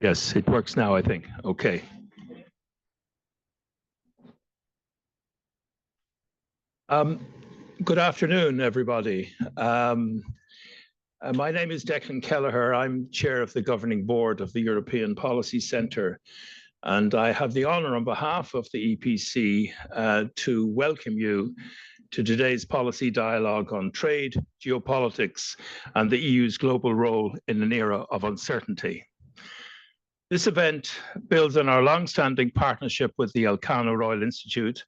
Yes, it works now, I think. Okay. Good afternoon, everybody. My name is Declan Kelleher. I'm chair of the governing board of the European Policy Centre, and I have the honour on behalf of the EPC to welcome you to today's policy dialogue on trade, geopolitics, and the EU's global role in an era of uncertainty. This event builds on our long-standing partnership with the Elcano Royal Institute,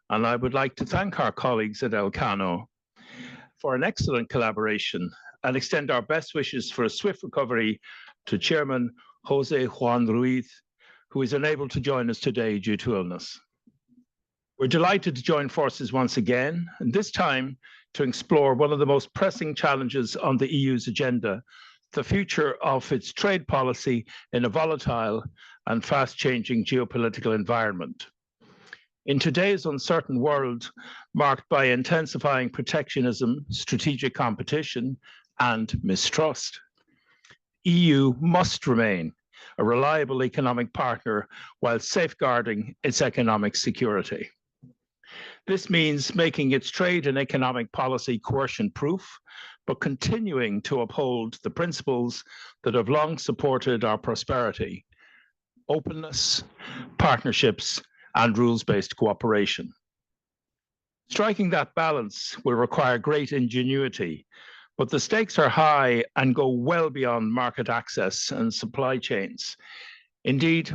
and I would like to thank our colleagues at Elcano for an excellent collaboration and extend our best wishes for a swift recovery to Chairman José Juan Ruiz, who is unable to join us today due to illness. We're delighted to join forces once again, and this time to explore one of the most pressing challenges on the EU's agenda, the future of its trade policy in a volatile and fast-changing geopolitical environment. In today's uncertain world, marked by intensifying protectionism, strategic competition, and mistrust, EU must remain a reliable economic partner while safeguarding its economic security. This means making its trade and economic policy coercion-proof, but continuing to uphold the principles that have long supported our prosperity: openness, partnerships, and rules-based cooperation. Striking that balance will require great ingenuity, but the stakes are high and go well beyond market access and supply chains. Indeed,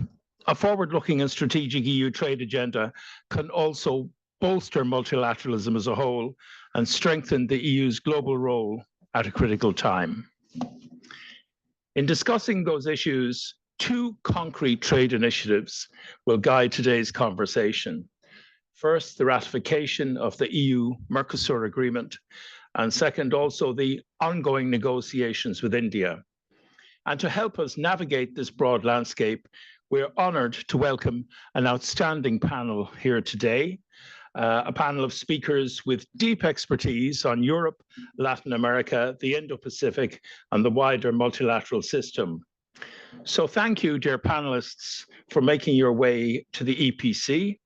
a forward-looking and strategic EU trade agenda can also bolster multilateralism as a whole and strengthen the EU's global role at a critical time. In discussing those issues, two concrete trade initiatives will guide today's conversation. First, the ratification of the EU-Mercosur agreement, and second, also the ongoing negotiations with India. And to help us navigate this broad landscape, we're honored to welcome an outstanding panel here today, a panel of speakers with deep expertise on Europe, Latin America, the Indo-Pacific, and the wider multilateral system. So thank you, dear panelists, for making your way to the EPC.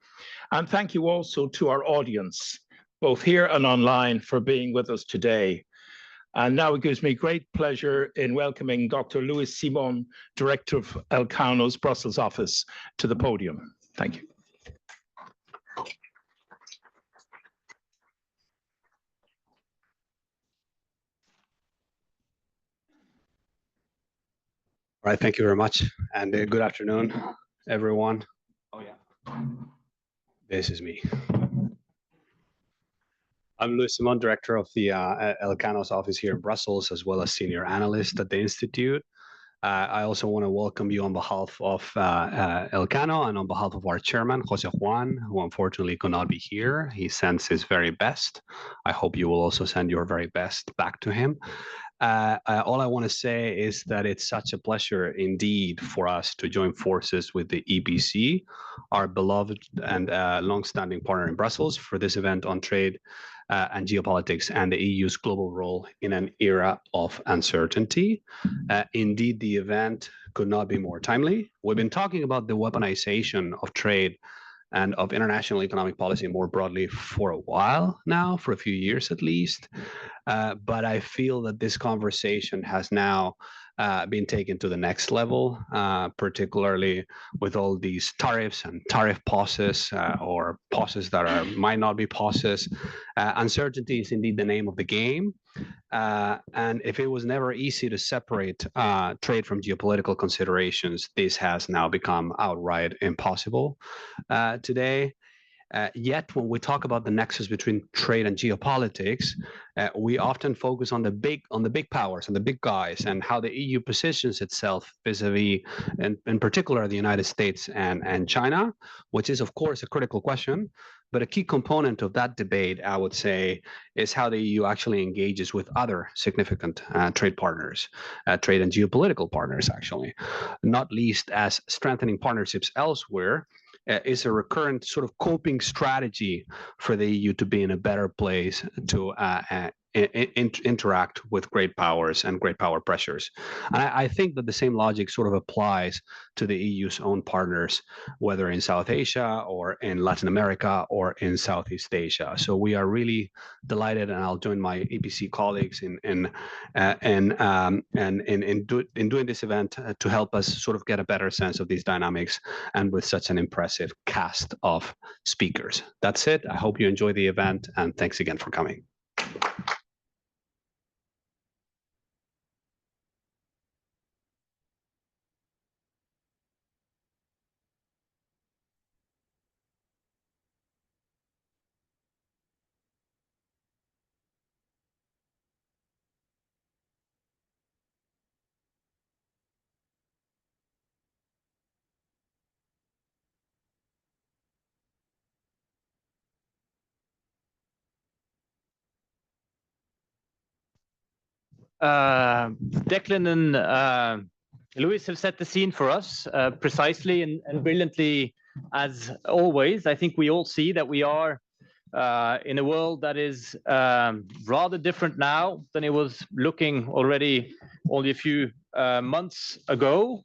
And thank you also to our audience, both here and online, for being with us today. And now it gives me great pleasure in welcoming Dr. Luis Simon, Director of Elcano's Brussels office, to the podium. Thank you. All right, thank you very much, and good afternoon, everyone. Oh yeah, this is me. I'm Luis Simon, director of the Elcano's office here in Brussels, as well as senior analyst at the Institute. I also want to welcome you on behalf of Elcano and on behalf of our chairman, José Juan, who unfortunately could not be here. He sends his very best. I hope you will also send your very best back to him. All I want to say is that it's such a pleasure indeed for us to join forces with the EPC, our beloved and long-standing partner in Brussels, for this event on trade and geopolitics and the EU's global role in an era of uncertainty. Indeed, the event could not be more timely. We've been talking about the weaponization of trade and of international economic policy more broadly for a while now, for a few years at least. But I feel that this conversation has now been taken to the next level, particularly with all these tariffs and tariff pauses or pauses that might not be pauses. Uncertainty is indeed the name of the game. And if it was never easy to separate trade from geopolitical considerations, this has now become outright impossible today. Yet, when we talk about the nexus between trade and geopolitics, we often focus on the big powers and the big guys and how the EU positions itself vis-a-vis, in particular, the United States and China, which is, of course, a critical question. But a key component of that debate, I would say, is how the EU actually engages with other significant trade partners, trade and geopolitical partners, actually, not least as strengthening partnerships elsewhere is a recurrent sort of coping strategy for the EU to be in a better place to interact with great powers and great power pressures. And I think that the same logic sort of applies to the EU's own partners, whether in South Asia or in Latin America or in Southeast Asia. So we are really delighted, and I'll join my EPC colleagues in doing this event to help us sort of get a better sense of these dynamics, and with such an impressive cast of speakers. That's it. I hope you enjoy the event, and thanks again for coming. Declan and Luis have set the scene for us precisely and brilliantly, as always. I think we all see that we are in a world that is rather different now than it was looking already only a few months ago.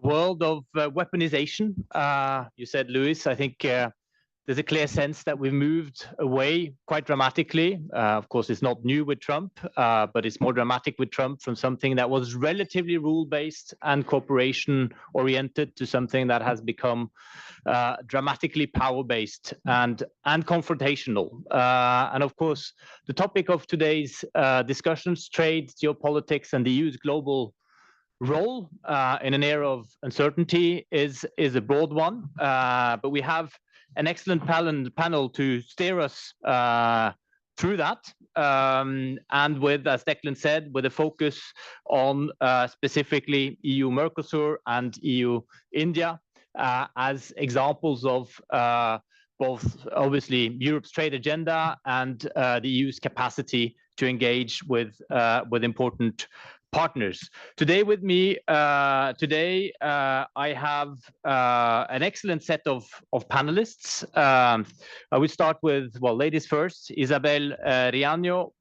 World of weaponization. You said, Luis, I think there's a clear sense that we've moved away quite dramatically. Of course, it's not new with Trump, but it's more dramatic with Trump, from something that was relatively rule-based and cooperation-oriented to something that has become dramatically power-based and confrontational. And of course, the topic of today's discussions, trade, geopolitics, and the EU's global role in an era of uncertainty is a broad one, but we have an excellent panel to steer us through that, and with, as Declan said, with a focus on specifically EU-Mercosur and EU-India as examples of both obviously Europe's trade agenda and the EU's capacity to engage with important partners. Today with me, I have an excellent set of panelists. I will start with, well, ladies first, Isabel Riaño,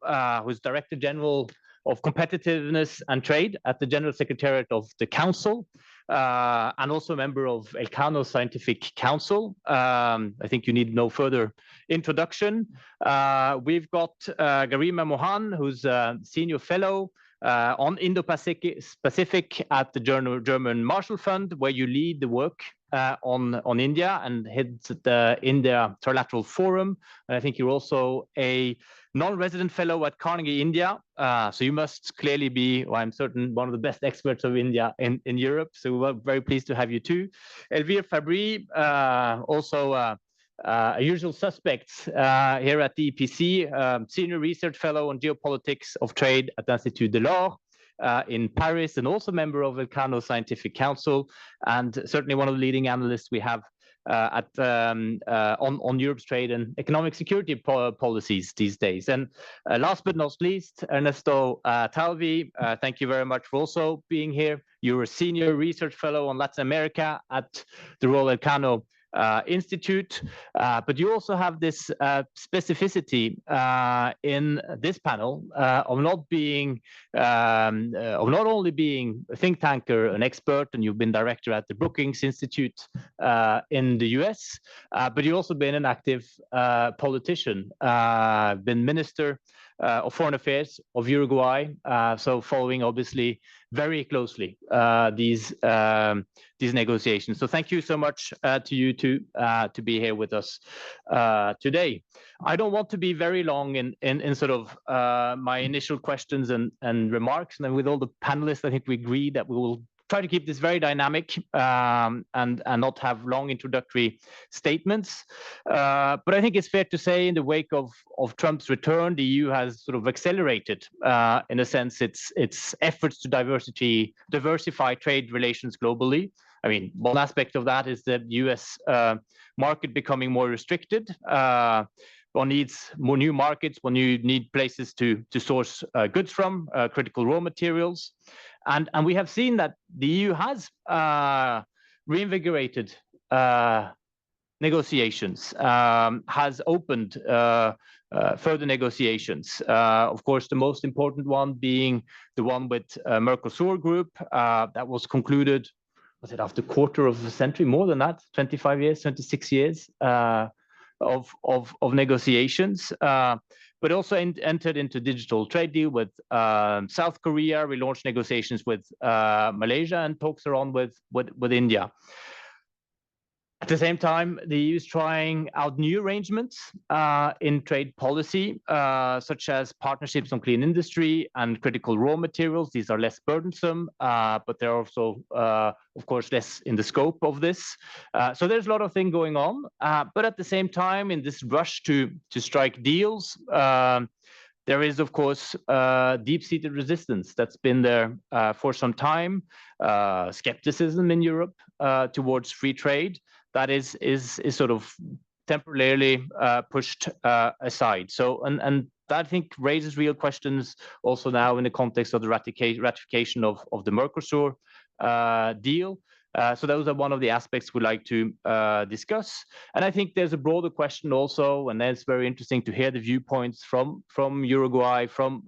who's Director General of Competitiveness and Trade at the General Secretariat of the Council, and also a member of Elcano Scientific Council. I think you need no further introduction. We've got Garima Mohan, who's a Senior Fellow on Indo-Pacific at the German Marshall Fund, where you lead the work on India and head the India Trilateral Forum. And I think you're also a non-resident fellow at Carnegie India. So you must clearly be, well, I'm certain, one of the best experts of India in Europe. So we're very pleased to have you too. Elvire Fabry, also a usual suspect here at the EPC, Senior Research Fellow on Geopolitics of Trade at the Institut Delors in Paris, and also member of Elcano Scientific Council, and certainly one of the leading analysts we have on Europe's trade and economic security policies these days. And last but not least, Ernesto Talvi, thank you very much for also being here. You're a Senior Research Fellow on Latin America at the Royal Elcano Institute, but you also have this specificity in this panel of not only being a think tanker, an expert, and you've been director at the Brookings Institute in the US, but you've also been an active politician, been Minister of Foreign Affairs of Uruguay, so following obviously very closely these negotiations. So thank you so much to you two to be here with us today. I don't want to be very long in sort of my initial questions and remarks, and then with all the panelists, I think we agree that we will try to keep this very dynamic and not have long introductory statements. But I think it's fair to say in the wake of Trump's return, the EU has sort of accelerated, in a sense, its efforts to diversify trade relations globally. I mean, one aspect of that is the US market becoming more restricted. One needs more new markets, one you need places to source goods from, critical raw materials. And we have seen that the EU has reinvigorated negotiations, has opened further negotiations. Of course, the most important one being the one with Mercosur group that was concluded, was it after a quarter of a century, more than that, 25 years, 26 years of negotiations, but also entered into digital trade deal with South Korea. We launched negotiations with Malaysia, and talks are on with India. At the same time, the EU is trying out new arrangements in trade policy, such as partnerships on clean industry and critical raw materials. These are less burdensome, but they're also, of course, less in the scope of this. So there's a lot of things going on. But at the same time, in this rush to strike deals, there is, of course, deep-seated resistance that's been there for some time, skepticism in Europe towards free trade that is sort of temporarily pushed aside. So, and that, I think, raises real questions also now in the context of the ratification of the Mercosur deal. So those are one of the aspects we'd like to discuss. And I think there's a broader question also, and it's very interesting to hear the viewpoints from Uruguay, from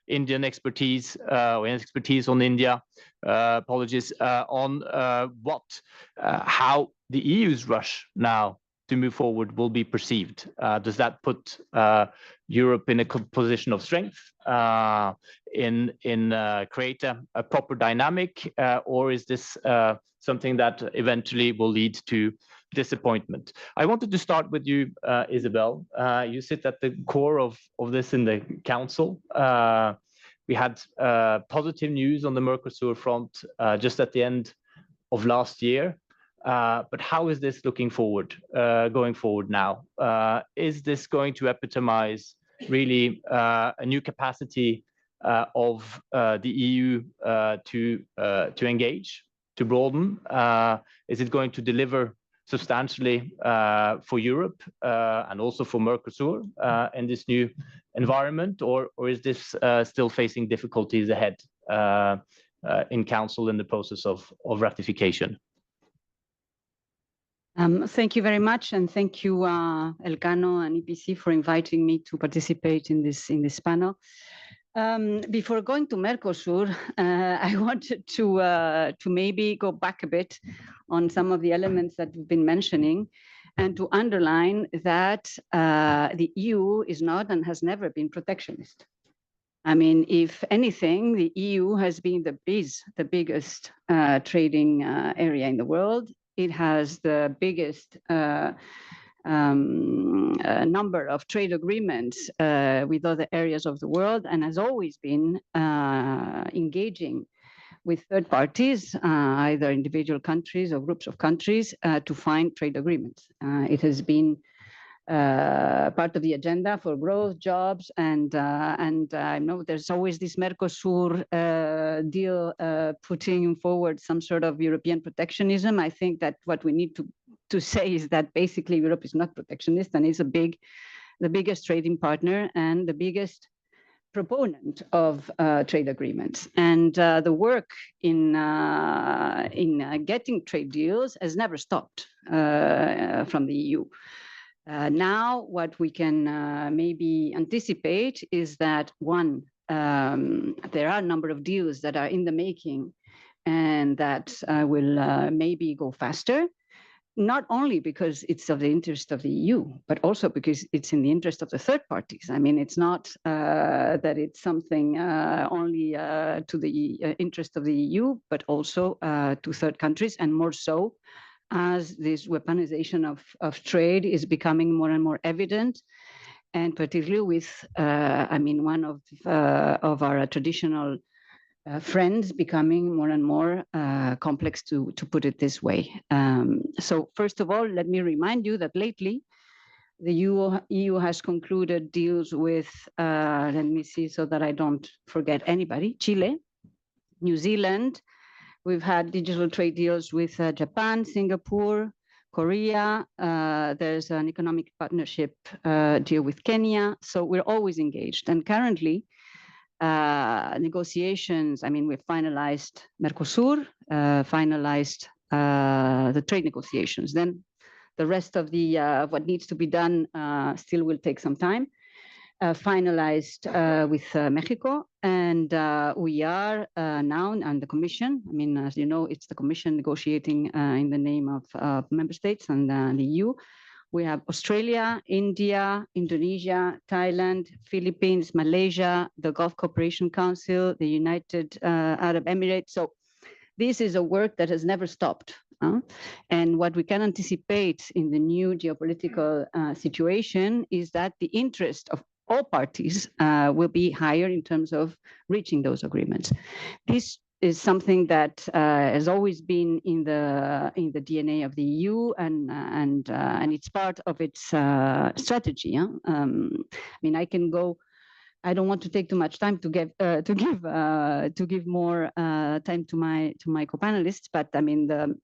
Indian expertise, or expertise on India, on how the EU's rush now to move forward will be perceived. Does that put Europe in a position of strength, in create a proper dynamic, or is this something that eventually will lead to disappointment? I wanted to start with you, Isabel. You sit at the core of this in the council. We had positive news on the Mercosur front just at the end of last year. But how is this looking forward, going forward now? Is this going to epitomize really a new capacity of the EU to engage, to broaden? Is it going to deliver substantially for Europe and also for Mercosur in this new environment, or is this still facing difficulties ahead in Council in the process of ratification? Thank you very much, and thank you, Elcano and EPC, for inviting me to participate in this panel. Before going to Mercosur, I wanted to maybe go back a bit on some of the elements that we've been mentioning, and to underline that the EU is not and has never been protectionist. I mean, if anything, the EU has been the biggest trading area in the world. It has the biggest number of trade agreements with other areas of the world, and has always been engaging with third parties, either individual countries or groups of countries, to find trade agreements. It has been part of the agenda for growth, jobs, and I know there's always this Mercosur deal putting forward some sort of European protectionism. I think that what we need to say is that basically Europe is not protectionist, and is the biggest trading partner and the biggest proponent of trade agreements. And the work in getting trade deals has never stopped from the EU. Now, what we can maybe anticipate is that, one, there are a number of deals that are in the making, and that will maybe go faster, not only because it's of the interest of the EU, but also because it's in the interest of the third parties. I mean, it's not that it's something only to the interest of the EU, but also to third countries, and more so as this weaponization of trade is becoming more and more evident, and particularly with, I mean, one of our traditional friends becoming more and more complex, to put it this way. So first of all, let me remind you that lately, the EU has concluded deals with, let me see so that I don't forget anybody, Chile, New Zealand. We've had digital trade deals with Japan, Singapore, Korea. There's an economic partnership deal with Kenya. So we're always engaged. And currently, negotiations, I mean, we've finalized Mercosur, finalized the trade negotiations. Then the rest of the what needs to be done still will take some time. Finalized with Mexico, and we are now on the Commission. I mean, as you know, it's the Commission negotiating in the name of member states and the EU. We have Australia, India, Indonesia, Thailand, Philippines, Malaysia, the Gulf Cooperation Council, the United Arab Emirates. So this is a work that has never stopped. And what we can anticipate in the new geopolitical situation is that the interest of all parties will be higher in terms of reaching those agreements. This is something that has always been in the DNA of the EU, and it's part of its strategy. I mean, I can go. I don't want to take too much time to give more time to my co-panelists, but I mean the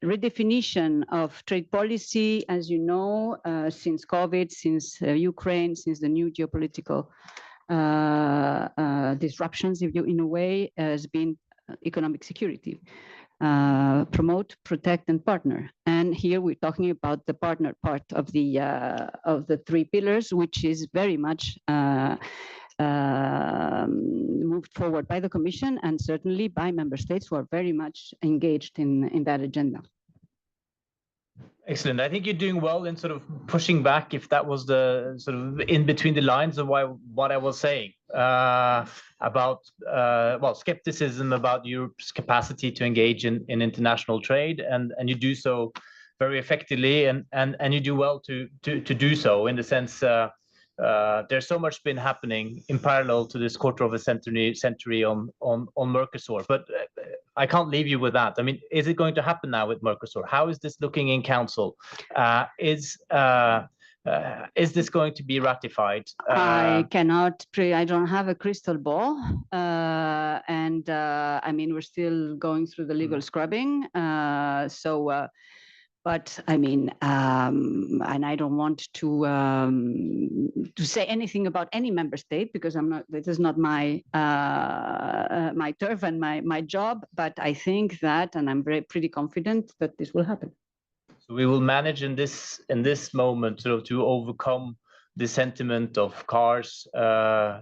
redefinition of trade policy, as you know, since COVID, since Ukraine, since the new geopolitical disruptions, in a way, has been economic security. Promote, protect, and partner. And here we're talking about the partner part of the three pillars, which is very much moved forward by the Commission and certainly by member states who are very much engaged in that agenda. Excellent. I think you're doing well in sort of pushing back, if that was the sort of in between the lines of what I was saying about well, skepticism about Europe's capacity to engage in international trade, and you do so very effectively, and you do well to do so in the sense. There's so much been happening in parallel to this quarter of a century on Mercosur, but I can't leave you with that. I mean, is it going to happen now with Mercosur? How is this looking in Council? Is this going to be ratified? I cannot. I don't have a crystal ball, and I mean, we're still going through the legal scrubbing. But I mean, and I don't want to say anything about any member state because I'm not. This is not my my turf and my job. But I think that, and I'm pretty confident that this will happen. So we will manage in this moment sort of to overcome the sentiment of cars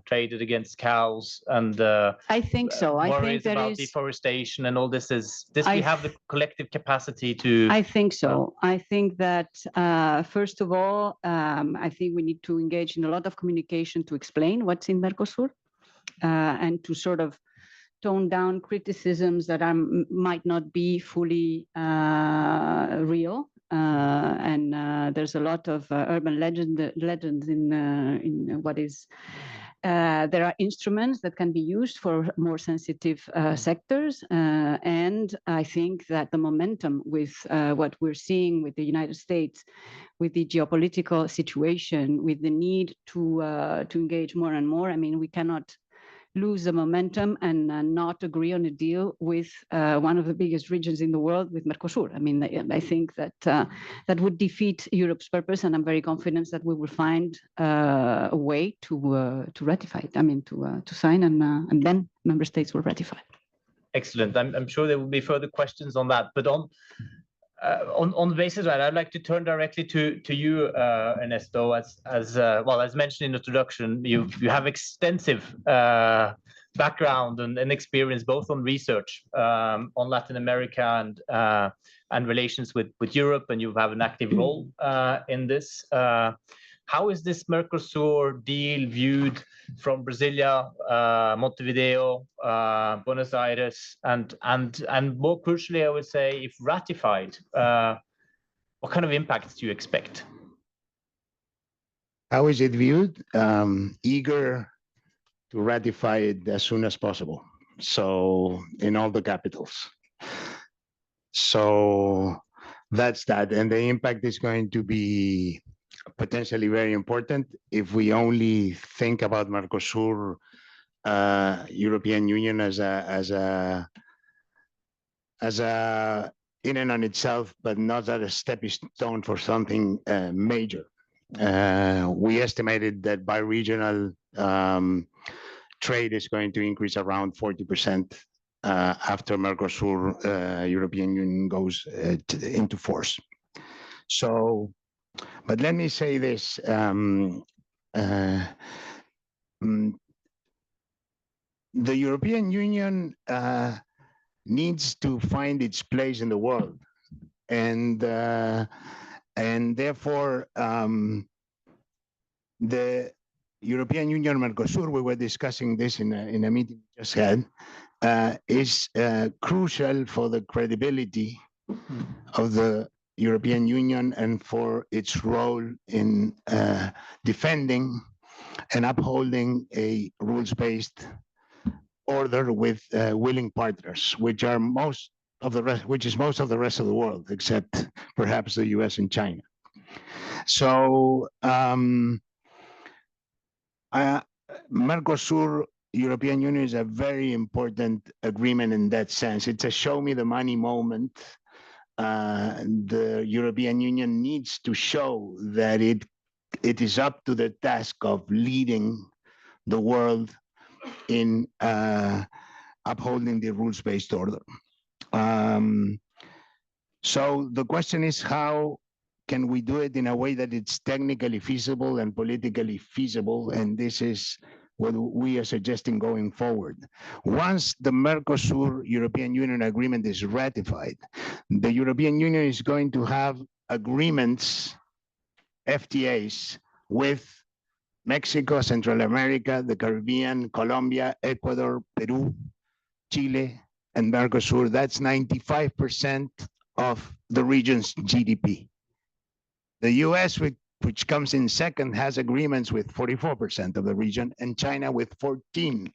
traded against cows and I think so. I think there about is deforestation and all this. We have the collective capacity to. I think so. I think that first of all, I think we need to engage in a lot of communication to explain what's in Mercosur and to sort of tone down criticisms that might not be fully real. And there's a lot of urban legends in what is. There are instruments that can be used for more sensitive sectors, and I think that the momentum with what we're seeing with the United States, with the geopolitical situation, with the need to engage more and more. I mean, we cannot lose the momentum and not agree on a deal with one of the biggest regions in the world, with Mercosur. I mean, I think that that would defeat Europe's purpose, and I'm very confident that we will find a way to ratify it. I mean, to sign, and then member states will ratify. Excellent. I'm sure there will be further questions on that, but on the basis of that, I'd like to turn directly to you, Ernesto. As mentioned in the introduction, you have extensive background and experience both on research on Latin America and relations with Europe, and you have an active role in this. How is this Mercosur deal viewed from Brasilia, Montevideo, Buenos Aires, and more crucially, I would say, if ratified, what kind of impacts do you expect? How is it viewed? Eager to ratify it as soon as possible. So in all the capitals. So that's that, and the impact is going to be potentially very important. If we only think about Mercosur, European Union as a in and on itself, but not as a stepping stone for something major. We estimated that bi-regional trade is going to increase around 40% after Mercosur European Union goes into force. So, but let me say this. The European Union needs to find its place in the world, and therefore the European Union Mercosur, we were discussing this in a meeting we just had, is crucial for the credibility of the European Union and for its role in defending and upholding a rules-based order with willing partners, which is most of the rest of the world, except perhaps the US and China. So Mercosur European Union is a very important agreement in that sense. It's a show me the money moment. The European Union needs to show that it is up to the task of leading the world in upholding the rules-based order. So the question is, how can we do it in a way that it's technically feasible and politically feasible? And this is what we are suggesting going forward. Once the Mercosur European Union agreement is ratified, the European Union is going to have agreements, FTAs, with Mexico, Central America, the Caribbean, Colombia, Ecuador, Peru, Chile, and Mercosur. That's 95% of the region's GDP. The US, which comes in second, has agreements with 44% of the region, and China with 14%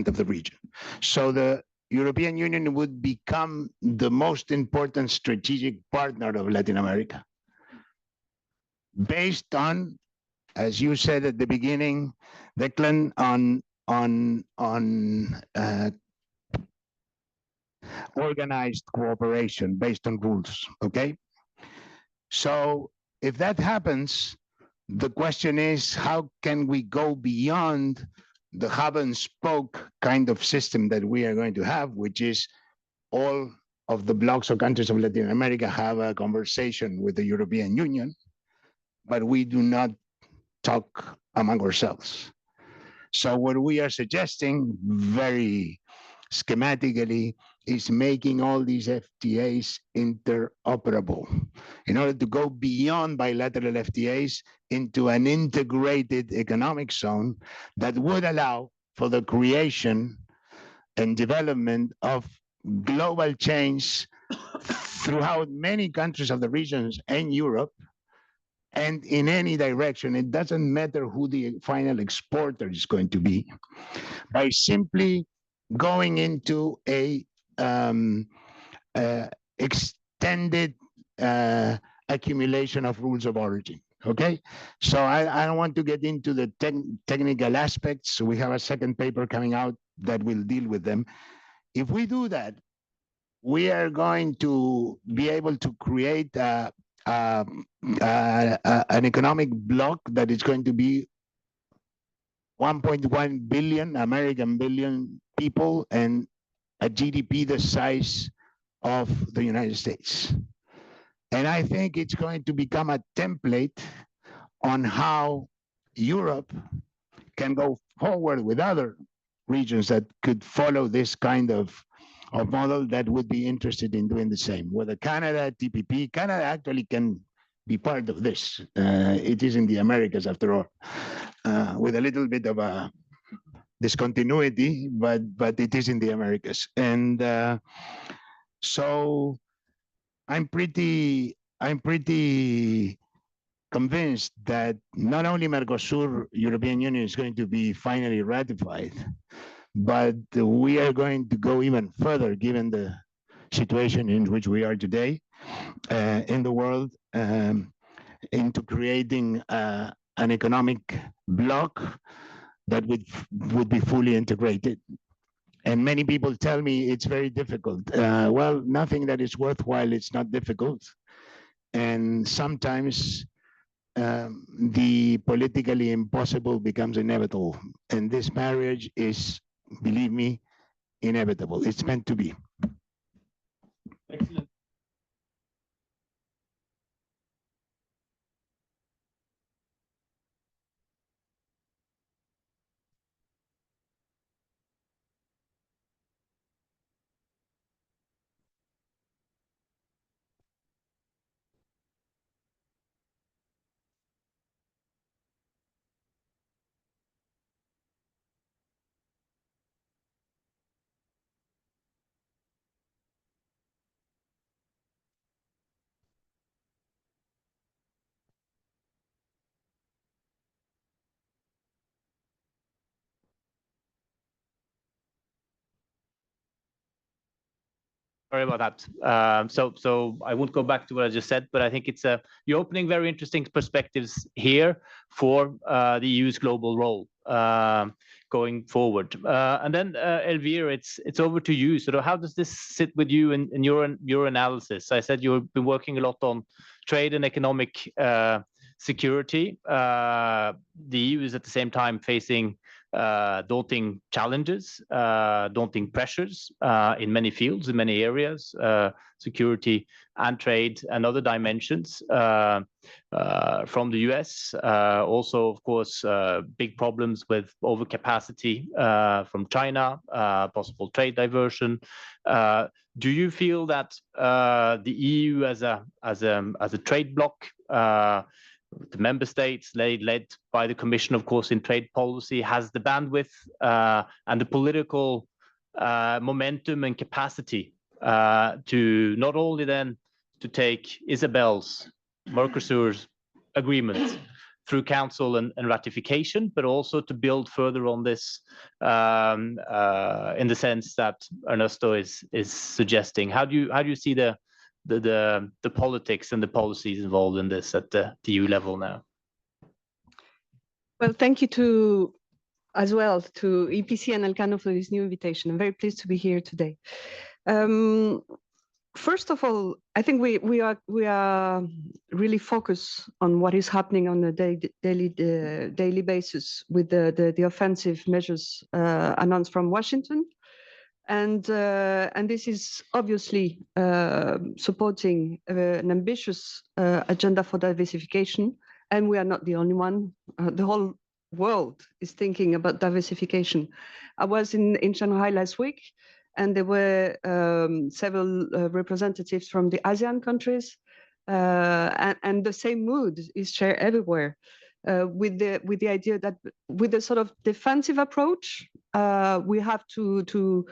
of the region. So the European Union would become the most important strategic partner of Latin America, based on, as you said at the beginning, Declan, on organized cooperation based on rules, okay? So if that happens, the question is, how can we go beyond the hub and spoke kind of system that we are going to have, which is all of the blocks or countries of Latin America have a conversation with the European Union, but we do not talk among ourselves. So what we are suggesting very schematically is making all these FTAs interoperable in order to go beyond bilateral FTAs into an integrated economic zone that would allow for the creation and development of global change throughout many countries of the regions and Europe, and in any direction. It doesn't matter who the final exporter is going to be, by simply going into a extended accumulation of rules of origin. Okay, so I don't want to get into the technical aspects. We have a second paper coming out that will deal with them. If we do that, we are going to be able to create an economic bloc that is going to be 1.1 billion American billion people and a GDP the size of the United States. And I think it's going to become a template on how Europe can go forward with other regions that could follow this kind of model that would be interested in doing the same. Whether Canada, TPP, Canada actually can be part of this. It is in the Americas after all, with a little bit of a discontinuity, but it is in the Americas. And so I'm pretty convinced that not only Mercosur European Union is going to be finally ratified, but we are going to go even further given the situation in which we are today in the world, into creating an economic bloc that would be fully integrated. And many people tell me it's very difficult. Well, nothing that is worthwhile, it's not difficult. And sometimes the politically impossible becomes inevitable. And this marriage is, believe me, inevitable. It's meant to be. Excellent. Sorry about that. So I won't go back to what I just said, but I think you're opening very interesting perspectives here for the EU's global role going forward. And then Elvire, it's over to you. So how does this sit with you in your analysis? I said you've been working a lot on trade and economic security. The EU is at the same time facing daunting challenges, daunting pressures in many fields, in many areas, security and trade and other dimensions from the US. Also, of course, big problems with overcapacity from China, possible trade diversion. Do you feel that the EU as a trade bloc, the member states led by the Commission, of course, in trade policy, has the bandwidth and the political momentum and capacity to not only then to take Isabel's, Mercosur's agreement through council and ratification, but also to build further on this in the sense that Ernesto is suggesting. How do you see the politics and the policies involved in this at the EU level now? Well, thank you as well to EPC and Elcano for this new invitation. I'm very pleased to be here today. First of all, I think we are really focused on what is happening on a daily basis with the offensive measures announced from Washington. And this is obviously supporting an ambitious agenda for diversification. And we are not the only one. The whole world is thinking about diversification. I was in Shanghai last week, and there were several representatives from the ASEAN countries. And the same mood is shared everywhere. With the idea that with a sort of defensive approach, we have to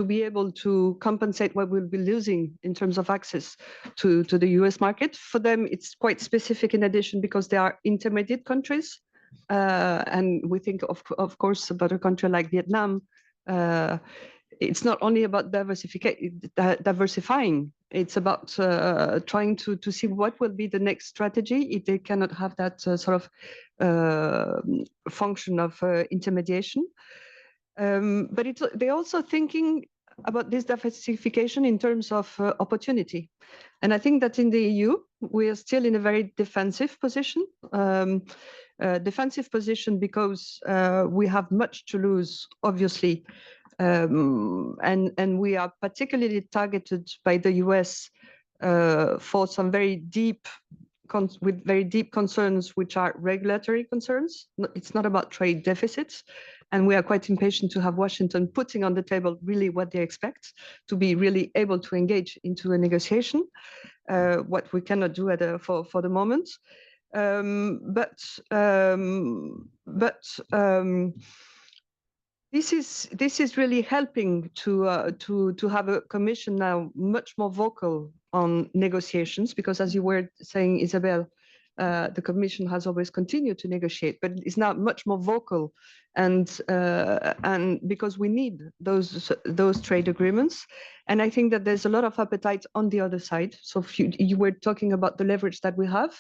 be able to compensate what we'll be losing in terms of access to the US market. For them, it's quite specific in addition because they are intermediate countries. And we think, of course, about a country like Vietnam. It's not only about diversifying, it's about trying to see what will be the next strategy if they cannot have that sort of function of intermediation. But they're also thinking about this diversification in terms of opportunity. And I think that in the EU, we are still in a very defensive position. Defensive position because we have much to lose, obviously. And we are particularly targeted by the US for some very deep concerns, which are regulatory concerns. It's not about trade deficits. And we are quite impatient to have Washington putting on the table really what they expect to be really able to engage into a negotiation, what we cannot do for the moment. This is really helping to have a commission now much more vocal on negotiations, because as you were saying, Isabel, the commission has always continued to negotiate, but it's now much more vocal, and because we need those trade agreements, and I think that there's a lot of appetite on the other side. So if you were talking about the leverage that we have,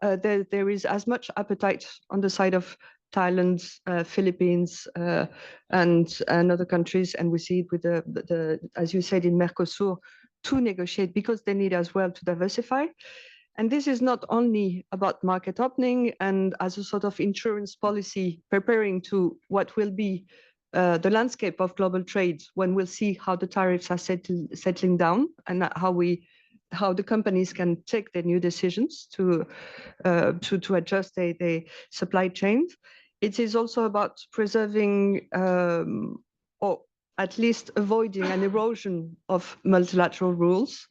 there is as much appetite on the side of Thailand, Philippines, and other countries, and we see it with the as you said in Mercosur, to negotiate because they need as well to diversify. And this is not only about market opening and as a sort of insurance policy preparing to what will be the landscape of global trade when we'll see how the tariffs are settling down and how the companies can take their new decisions to adjust their supply chains. It is also about preserving or at least avoiding an erosion of multilateral rules.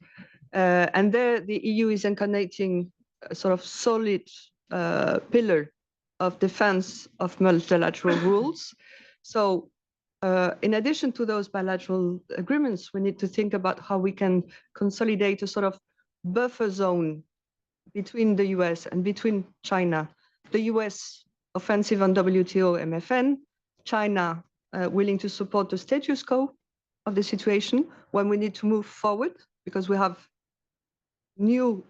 And there the EU is incarnating a sort of solid pillar of defense of multilateral rules. So in addition to those bilateral agreements, we need to think about how we can consolidate a sort of buffer zone between the US and between China. The US offensive on WTO, MFN, China willing to support the status quo of the situation when we need to move forward because we have new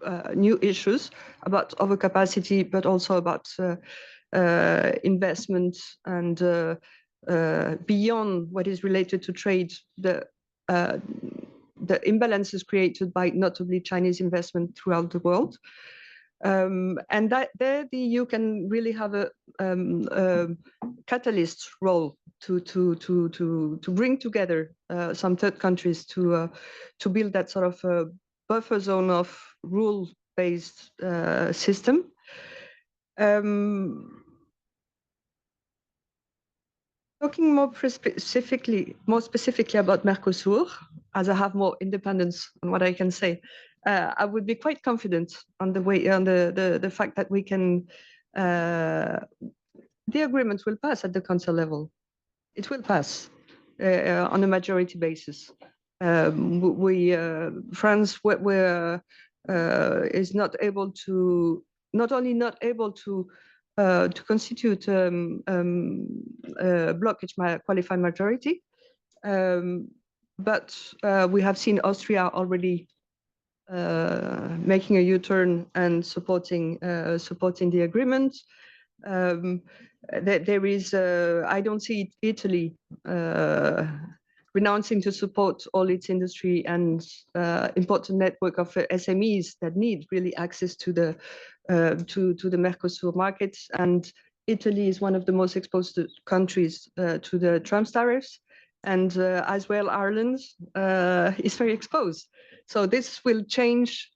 issues about overcapacity, but also about investment and beyond what is related to trade, the imbalances created by notably Chinese investment throughout the world. And that there the EU can really have a catalyst role to bring together some third countries to build that sort of buffer zone of rule-based system. Talking more specifically about Mercosur, as I have more independence on what I can say, I would be quite confident on the fact that we can, the agreement will pass at the council level. It will pass on a majority basis. France is not only not able to constitute a blockage qualified majority, but we have seen Austria already making a U-turn and supporting the agreement. There is, I don't see Italy renouncing to support all its industry and important network of SMEs that need really access to the Mercosur markets. And Italy is one of the most exposed countries to the Trump tariffs, and as well Ireland is very exposed. So this will change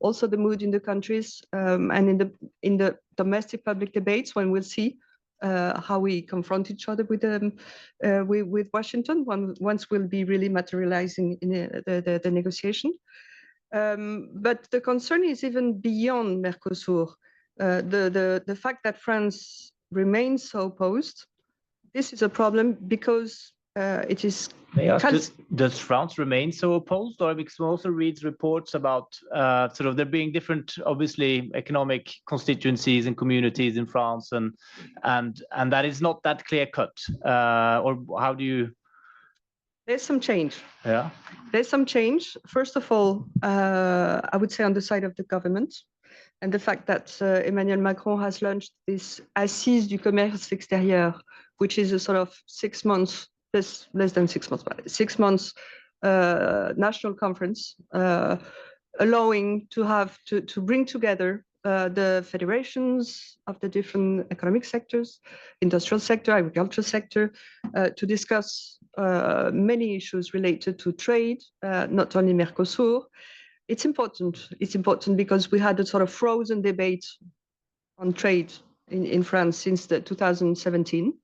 also the mood in the countries and in the domestic public debates, when we'll see how we confront each other with Washington once we'll be really materializing in the negotiation. But the concern is even beyond Mercosur. The fact that France remains so opposed, this is a problem because it is. Does France remain so opposed, or because we also read reports about sort of there being different, obviously, economic constituencies and communities in France, and that is not that clear cut, or how do you? There's some change. Yeah. There's some change. First of all, I would say on the side of the government, and the fact that Emmanuel Macron has launched this Assise du commerce extérieur, which is a sort of 6 months. Less than 6 months, but 6 months national conference, allowing to bring together the federations of the different economic sectors, industrial sector, agriculture sector, to discuss many issues related to trade, not only Mercosur. It's important. It's important because we had a sort of frozen debate on trade in France since 2017.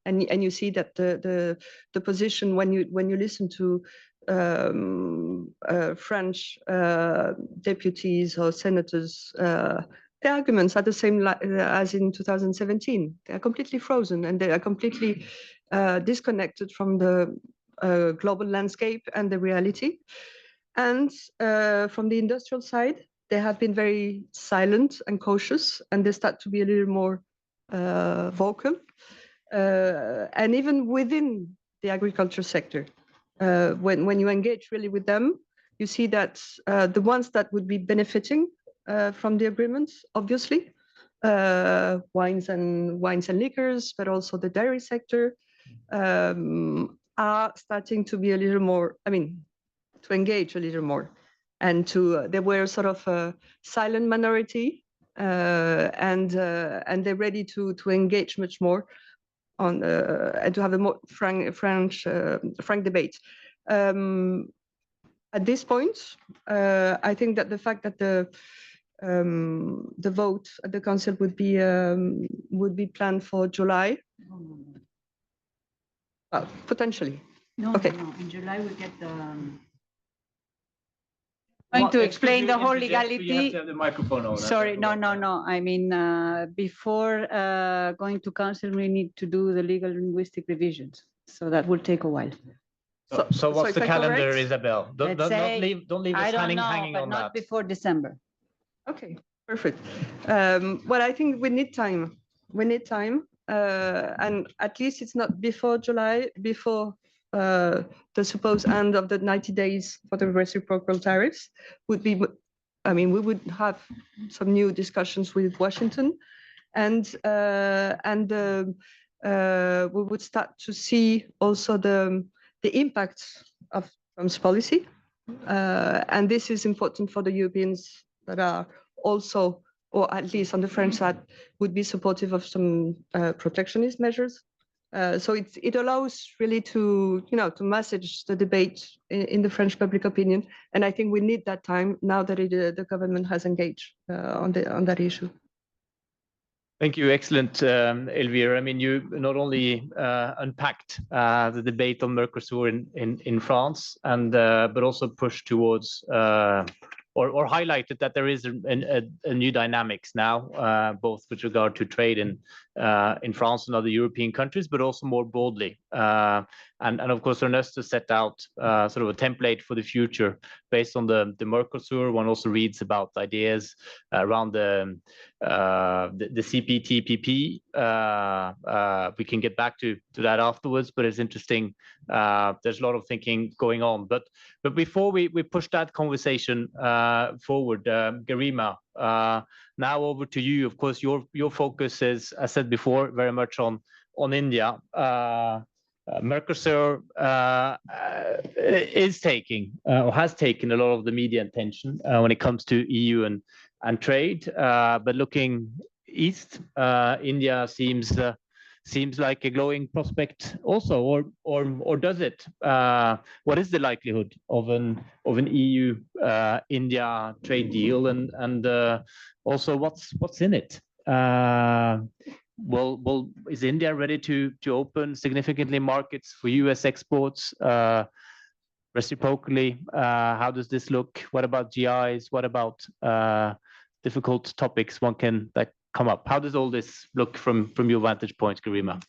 And you see that the position when you listen to French deputies or senators, the arguments are the same as in 2017. They are completely frozen, and they are completely disconnected from the global landscape and the reality. And from the industrial side, they have been very silent and cautious, and they start to be a little more vocal. And even within the agriculture sector, when you engage really with them, you see that the ones that would be benefiting from the agreements, obviously, wines and liquors, but also the dairy sector, are starting to be a little more, to engage a little more. And they were sort of a silent minority, and they're ready to engage much more on and to have a more frank debate. At this point, I think that the fact that the vote at the council would be planned for July. Potentially. No, okay. No. In July we get the. Going to explain the whole legality. You have to have the microphone on. Sorry, no. I mean, before going to council, we need to do the legal linguistic revisions. So that will take a while. So what's the calendar, correct? Isabel? Don't leave us hanging on that. Not before December. Okay, perfect. Well, I think we need time. And at least it's not before July, before the supposed end of the 90 days for the reciprocal tariffs would be, I mean, we would have some new discussions with Washington, and we would start to see also the impact of Trump's policy. And this is important for the Europeans that are also, or at least on the French side, would be supportive of some protectionist measures. So it allows really to, you know, to message the debate in the French public opinion. And I think we need that time now that the government has engaged on that issue. Thank you. Excellent, Elvire. I mean, you not only unpacked the debate on Mercosur in France, and but also pushed towards or highlighted that there is a new dynamics now, both with regard to trade in France and other European countries, but also more broadly. And of course, Ernesto set out sort of a template for the future based on the Mercosur. One also reads about ideas around the CPTPP. We can get back to that afterwards, but it's interesting. There's a lot of thinking going on. But before we push that conversation forward, Garima, now over to you. Of course, your focus is, as I said before, very much on India. Mercosur is taking or has taken a lot of the media attention when it comes to EU and trade. But looking east, India seems like a glowing prospect also, or does it? What is the likelihood of an EU India trade deal, and also what's in it? Well, is India ready to open significantly markets for US exports reciprocally? How does this look? What about GIs? What about difficult topics that come up? How does all this look from your vantage point, Garima?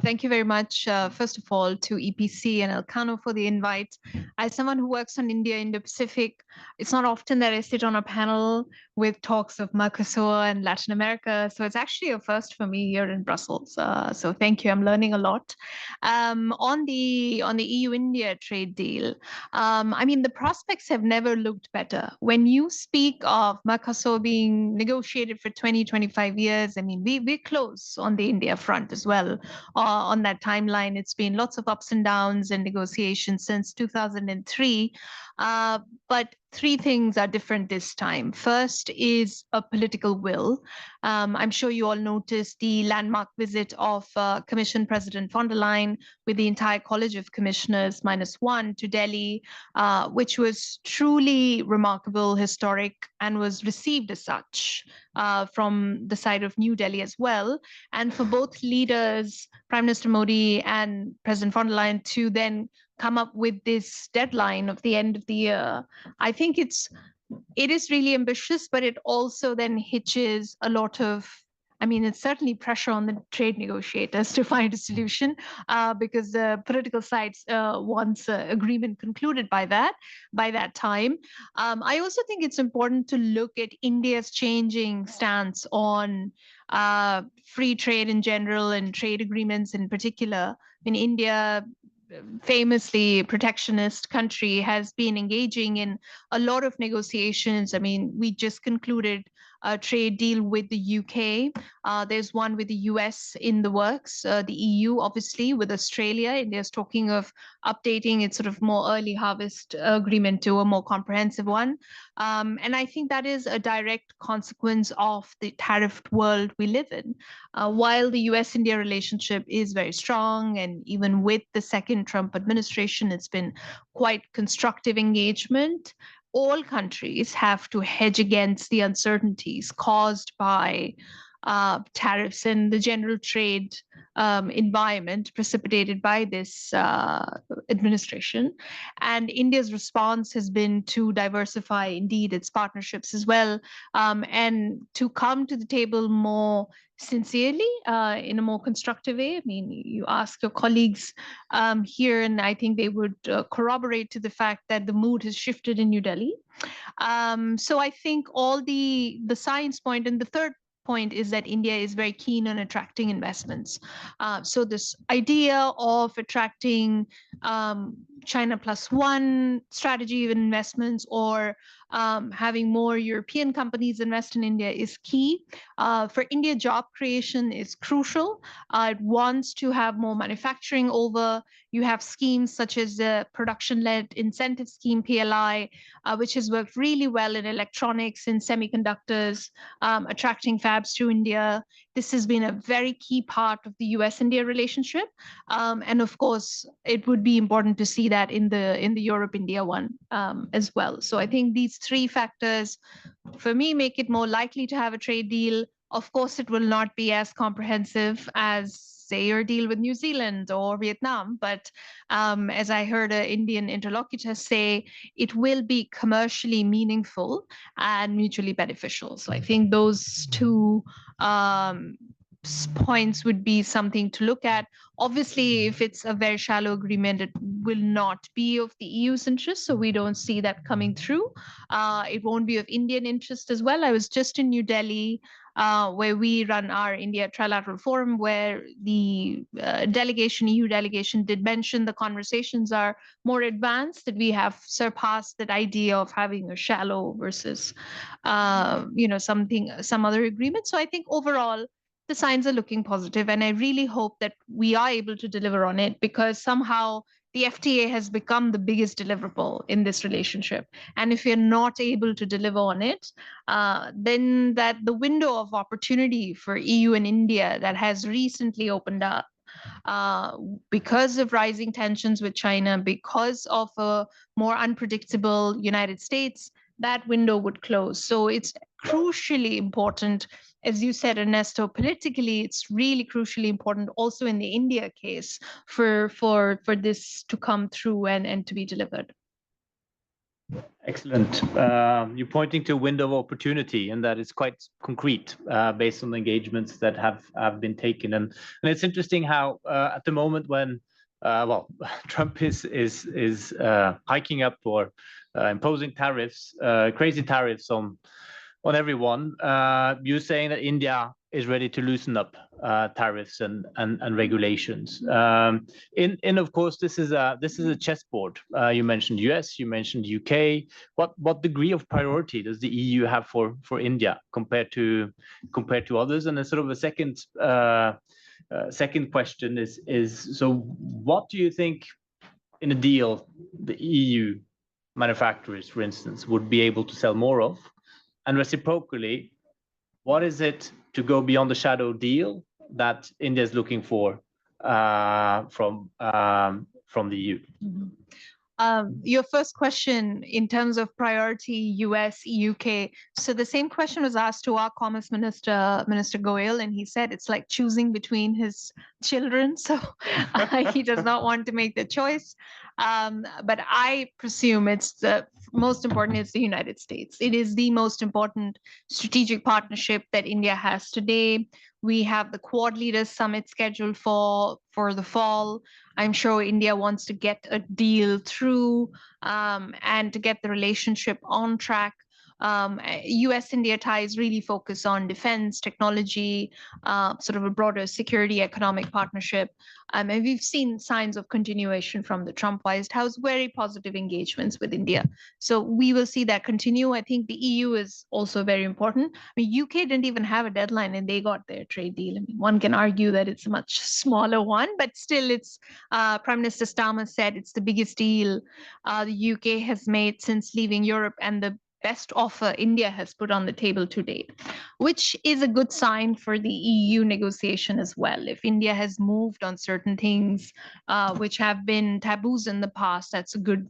Thank you very much, first of all, to EPC and Elcano for the invite. As someone who works on India, Indo-Pacific, it's not often that I sit on a panel with talks of Mercosur and Latin America. So it's actually a first for me here in Brussels. So thank you. I'm learning a lot. On the EU-India trade deal, I mean, the prospects have never looked better. When you speak of Mercosur being negotiated for 20, 25 years, I mean, we're close on the India front as well. On that timeline, it's been lots of ups and downs and negotiations since 2003. But three things are different this time. First is a political will. I'm sure you all noticed the landmark visit of Commission President von der Leyen with the entire College of Commissioners -1 to Delhi, which was truly remarkable, historic, and was received as such from the side of New Delhi as well. And for both leaders, Prime Minister Modi and President von der Leyen, to then come up with this deadline of the end of the year, I think it is really ambitious, but it also then hitches a lot of, I mean, it's certainly pressure on the trade negotiators to find a solution because the political sides wants agreement concluded by that time. I also think it's important to look at India's changing stance on free trade in general and trade agreements in particular. In India, famously protectionist country, has been engaging in a lot of negotiations. I mean, we just concluded a trade deal with the UK. There's one with the US in the works. The EU, obviously, with Australia. India's talking of updating its sort of more early harvest agreement to a more comprehensive one. And I think that is a direct consequence of the tariffed world we live in. While the US-India relationship is very strong, and even with the second Trump administration, it's been quite constructive engagement, all countries have to hedge against the uncertainties caused by tariffs and the general trade environment precipitated by this administration. And India's response has been to diversify, indeed, its partnerships as well, and to come to the table more sincerely in a more constructive way. I mean, you ask your colleagues here, and I think they would corroborate to the fact that the mood has shifted in New Delhi. So I think all the science point, and the third point is that India is very keen on attracting investments. So this idea of attracting China +1 strategy of investments, or having more European companies invest in India is key. For India, job creation is crucial. It wants to have more manufacturing over. You have schemes such as the production-led incentive scheme, PLI, which has worked really well in electronics and semiconductors, attracting fabs to India. This has been a very key part of the US-India relationship. And of course, it would be important to see that in the Europe-India one as well. So I think these three factors, for me, make it more likely to have a trade deal. Of course, it will not be as comprehensive as, say, your deal with New Zealand or Vietnam. But as I heard an Indian interlocutor say, it will be commercially meaningful and mutually beneficial. So I think those two points would be something to look at. Obviously, if it's a very shallow agreement, it will not be of the EU's interest. So we don't see that coming through. It won't be of Indian interest as well. I was just in New Delhi, where we run our India Trilateral Forum, where the EU delegation did mention the conversations are more advanced, that we have surpassed that idea of having a shallow versus, some other agreement. So I think overall, the signs are looking positive, and I really hope that we are able to deliver on it, because somehow the FTA has become the biggest deliverable in this relationship. And if we're not able to deliver on it, then that the window of opportunity for EU and India that has recently opened up because of rising tensions with China, because of a more unpredictable United States, that window would close. So it's crucially important, as you said, Ernesto, politically, it's really crucially important also in the India case for this to come through and to be delivered. Excellent. You're pointing to a window of opportunity, and that is quite concrete based on the engagements that have been taken. And it's interesting how at the moment when Trump is hiking up or imposing tariffs, crazy tariffs on everyone, you're saying that India is ready to loosen up tariffs and regulations. And of course, this is a chessboard. You mentioned US, you mentioned UK. What degree of priority does the EU have for India compared to others? And a sort of a second question is so what do you think in a deal the EU manufacturers, for instance, would be able to sell more of? And reciprocally, what is it to go beyond the shadow deal that India is looking for from the EU? Mm-hmm. Your first question in terms of priority, US, UK. So the same question was asked to our Commerce Minister, Minister Goel, and he said it's like choosing between his children. So he does not want to make the choice. But I presume it's the most important is the United States. It is the most important strategic partnership that India has today. We have the Quad Leaders Summit scheduled for the fall. I'm sure India wants to get a deal through and to get the relationship on track. US-India ties really focus on defense, technology, sort of a broader security economic partnership. And we've seen signs of continuation from the Trump White House, very positive engagements with India. So we will see that continue. I think the EU is also very important. I mean, UK didn't even have a deadline and they got their trade deal. I mean, one can argue that it's a much smaller one, but still it's, Prime Minister Starmer said it's the biggest deal the UK has made since leaving Europe, and the best offer India has put on the table to date, which is a good sign for the EU negotiation as well. If India has moved on certain things which have been taboos in the past, that's a good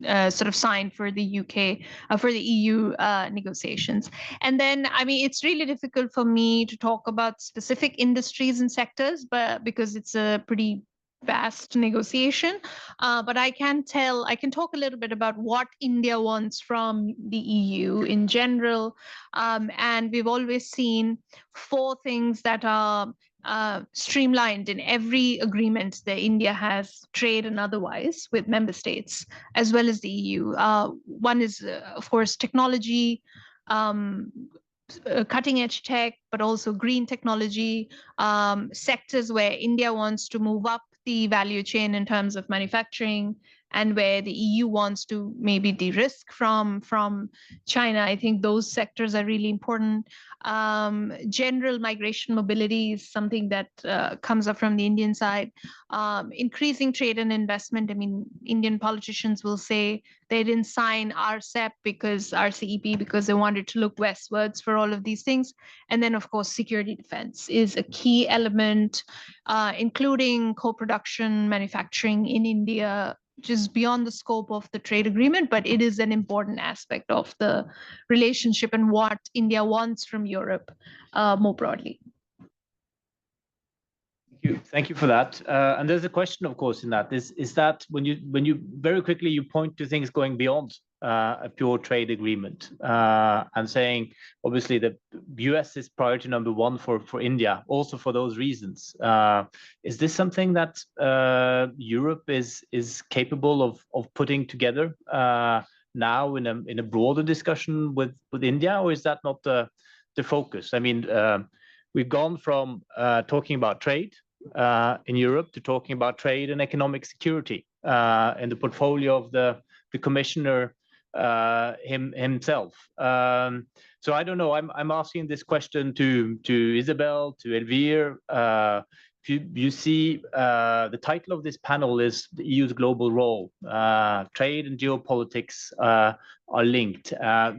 sort of sign for the UK, for the EU negotiations. And then, I mean, it's really difficult for me to talk about specific industries and sectors, but because it's a pretty vast negotiation, but I can talk a little bit about what India wants from the EU in general. And we've always seen 4 things that are streamlined in every agreement that India has, trade and otherwise, with member states, as well as the EU. One is, of course, technology, cutting edge tech, but also green technology, sectors where India wants to move up the value chain in terms of manufacturing, and where the EU wants to maybe de-risk from China. I think those sectors are really important. General migration mobility is something that comes up from the Indian side. Increasing trade and investment. I mean, Indian politicians will say they didn't sign RCEP because they wanted to look westwards for all of these things. And then, of course, security defense is a key element, including co-production manufacturing in India, which is beyond the scope of the trade agreement, but it is an important aspect of the relationship and what India wants from Europe more broadly. Thank you for that. And there's a question, of course, in that is that when you very quickly you point to things going beyond a pure trade agreement and saying obviously the US is priority number one for India, also for those reasons. Is this something that Europe is capable of putting together now in a broader discussion with India, or is that not the focus? I mean, we've gone from talking about trade in Europe to talking about trade and economic security in the portfolio of the commissioner himself. So I don't know. I'm asking this question to Isabel, to Elvire. You see, the title of this panel is the EU's global role. Trade and geopolitics are linked.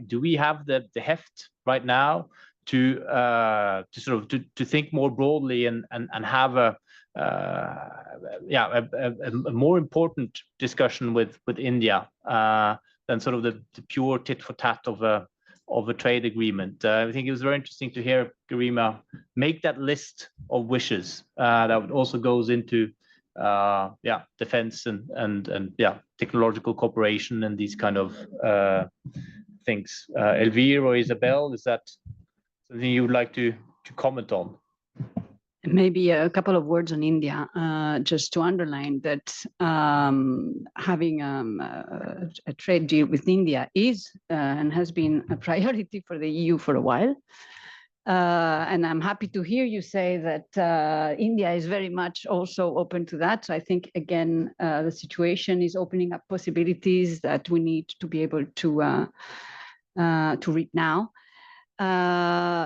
Do we have the heft right now to sort of to think more broadly and have a more important discussion with India than sort of the pure tit for tat of a trade agreement? I think it was very interesting to hear Garima make that list of wishes that also goes into defense and technological cooperation and these kind of things. Elvire or Isabel, is that something you would like to comment on? Maybe a couple of words on India, just to underline that having a trade deal with India is and has been a priority for the EU for a while. And I'm happy to hear you say that India is very much also open to that. So I think, again, the situation is opening up possibilities that we need to be able to read now.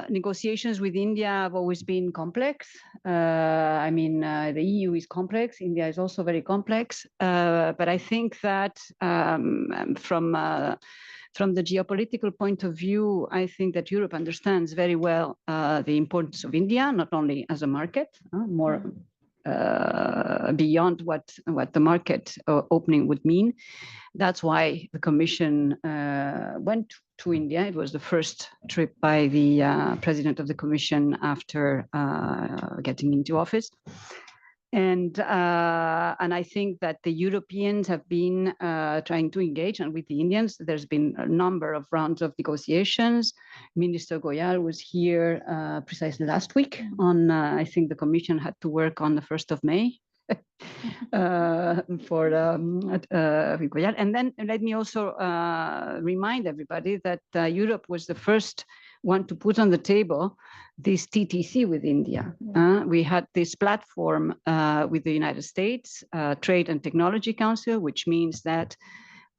Negotiations with India have always been complex. I mean, the EU is complex. India is also very complex. But I think that from the geopolitical point of view, I think that Europe understands very well the importance of India, not only as a market, more beyond what the market opening would mean. That's why the Commission went to India. It was the first trip by the President of the Commission after getting into office. And I think that the Europeans have been trying to engage, and with the Indians, there's been a number of rounds of negotiations. Minister Goyal was here precisely last week on, I think the Commission had to work on the 1st of May. For Goyal. And then let me also remind everybody that Europe was the first one to put on the table this TTC with India. We had this platform with the United States Trade and Technology Council, which means that,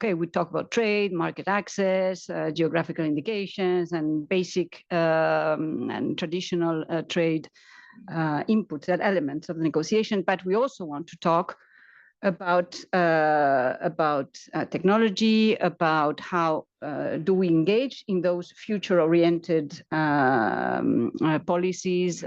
okay, we talk about trade, market access, geographical indications, and basic and traditional trade inputs, that elements of the negotiation. But we also want to talk about technology, about how do we engage in those future-oriented policies,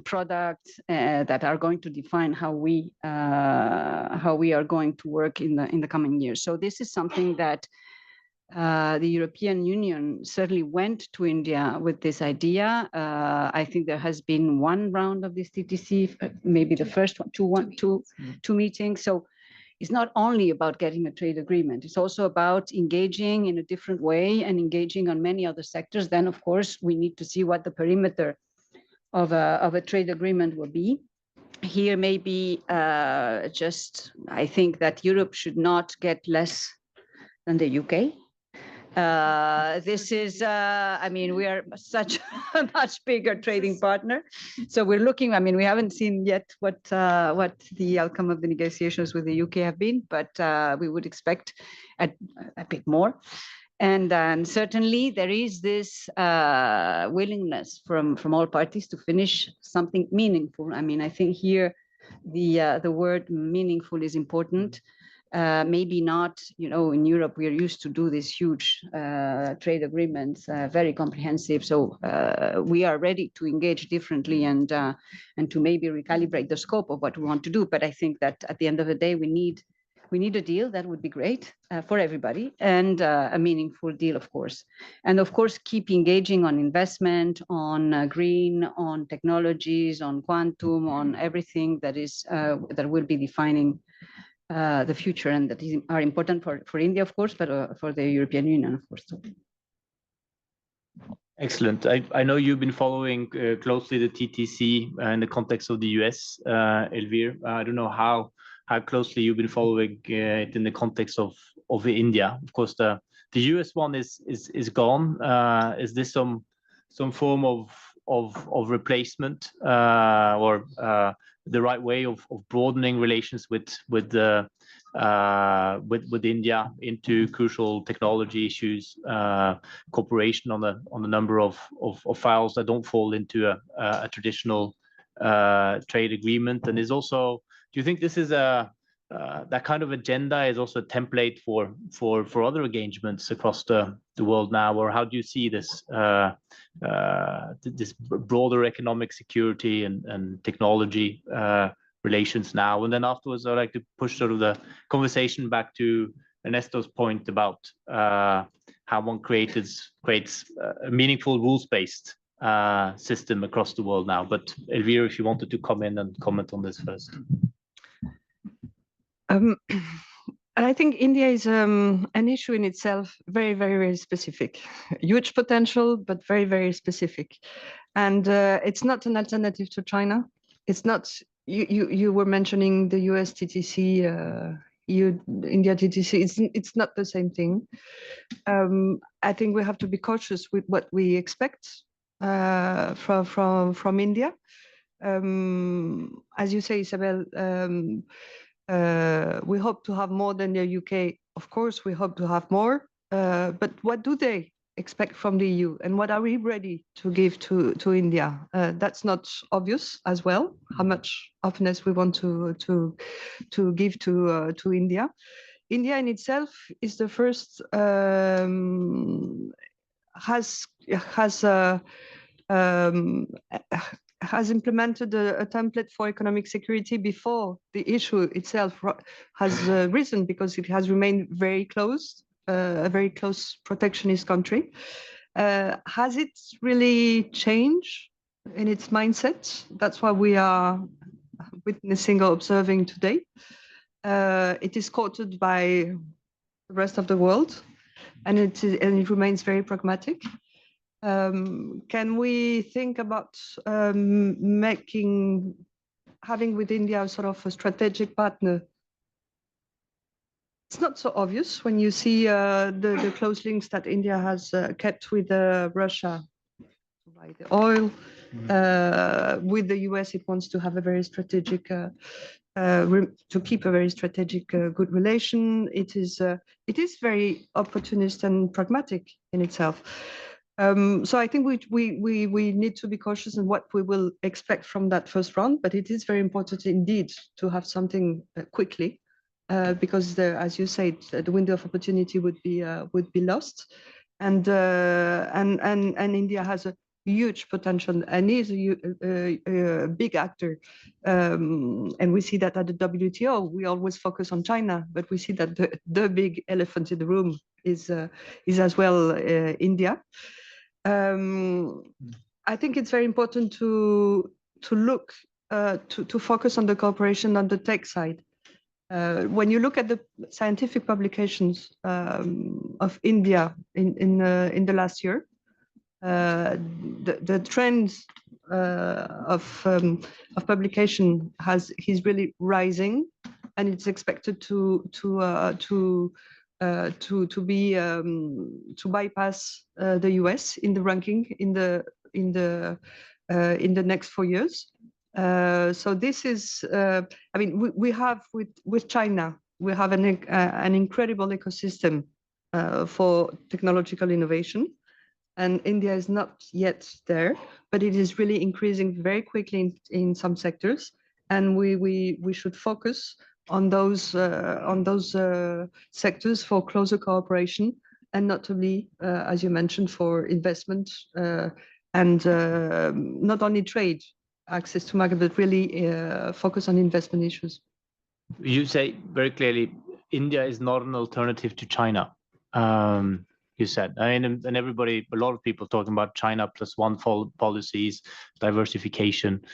products that are going to define how we are going to work in the coming years. So this is something that the European Union certainly went to India with this idea. I think there has been one round of this TTC, maybe the first one, two meetings. So it's not only about getting a trade agreement. It's also about engaging in a different way and engaging on many other sectors. Then, of course, we need to see what the perimeter of a trade agreement will be. Here, maybe I think that Europe should not get less than the UK. This is, I mean, we are such a much bigger trading partner. So we're looking, I mean, we haven't seen yet what the outcome of the negotiations with the UK have been, but we would expect a bit more. And certainly there is this willingness from all parties to finish something meaningful. I mean, I think here the word meaningful is important. Maybe not, you know, in Europe, we are used to do these huge trade agreements, very comprehensive. So we are ready to engage differently and to maybe recalibrate the scope of what we want to do. But I think that at the end of the day, we need a deal that would be great for everybody, and a meaningful deal, of course. And of course, keep engaging on investment, on green, on technologies, on quantum, on everything that is that will be defining the future, and that are important for India, of course, but for the European Union, of course, too. Excellent. I know you've been following closely the TTC in the context of the US, Elvire. I don't know how closely you've been following it in the context of India. Of course, the US one is gone. Is this some form of replacement or the right way of broadening relations with India into crucial technology issues, cooperation on a number of files that don't fall into a traditional trade agreement? And is also, do you think this is that kind of agenda is also a template for other engagements across the world now, or how do you see this this broader economic security and technology relations now? And then afterwards, I'd like to push sort of the conversation back to Ernesto's point about how one creates a meaningful rules-based system across the world now. But Elvire, if you wanted to come in and comment on this first. I think India is an issue in itself, very, very, very specific. Huge potential, but very, very specific. And it's not an alternative to China. It's not, you were mentioning the US TTC, India TTC, it's not the same thing. I think we have to be cautious with what we expect from India. As you say, Isabel, we hope to have more than the UK. Of course, we hope to have more. But what do they expect from the EU, and what are we ready to give to India? That's not obvious as well. How much openness we want to give to India. India in itself is the first has implemented a template for economic security before the issue itself has risen, because it has remained very close, a very close protectionist country. Has it really changed in its mindset? That's what we are witnessing or observing today. It is quoted by the rest of the world, and it remains very pragmatic. Can we think about having with India sort of a strategic partner? It's not so obvious when you see the close links that India has kept with Russia to buy the oil. With the US, it wants to have a very strategic, to keep a very strategic, good relation. It is very opportunist and pragmatic in itself. So I think we need to be cautious in what we will expect from that first round, but it is very important indeed to have something quickly, because as you said, the window of opportunity would be lost, and India has a huge potential and is a big actor, and we see that at the WTO. We always focus on China, but we see that the big elephant in the room is as well India. I think it's very important to look to focus on the cooperation on the tech side. When you look at the scientific publications of India in the last year, the trends of publication is really rising, and it's expected to to bypass the US in the ranking in the next 4 years. So this is, I mean, we have with China, we have an incredible ecosystem for technological innovation, and India is not yet there, but it is really increasing very quickly in some sectors, and we should focus on those sectors for closer cooperation, and notably, as you mentioned, for investment and not only trade access to market, but really focus on investment issues. You say very clearly, India is not an alternative to China. You said, I mean, and everybody, a lot of people talking about China plus one policies, diversification.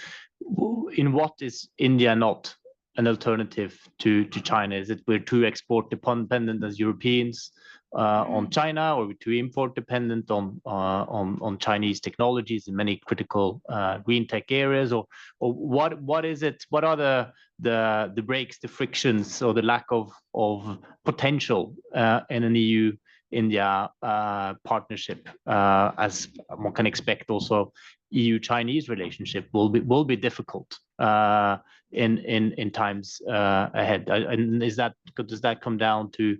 In what is India not an alternative to China? Is it we're too export dependent as Europeans on China, or we're too import dependent on Chinese technologies in many critical green tech areas, or what is it? What are the breaks, the frictions, or the lack of potential in an EU-India partnership, as one can expect? Also, EU-Chinese relationship will be difficult in times ahead. And does that come down to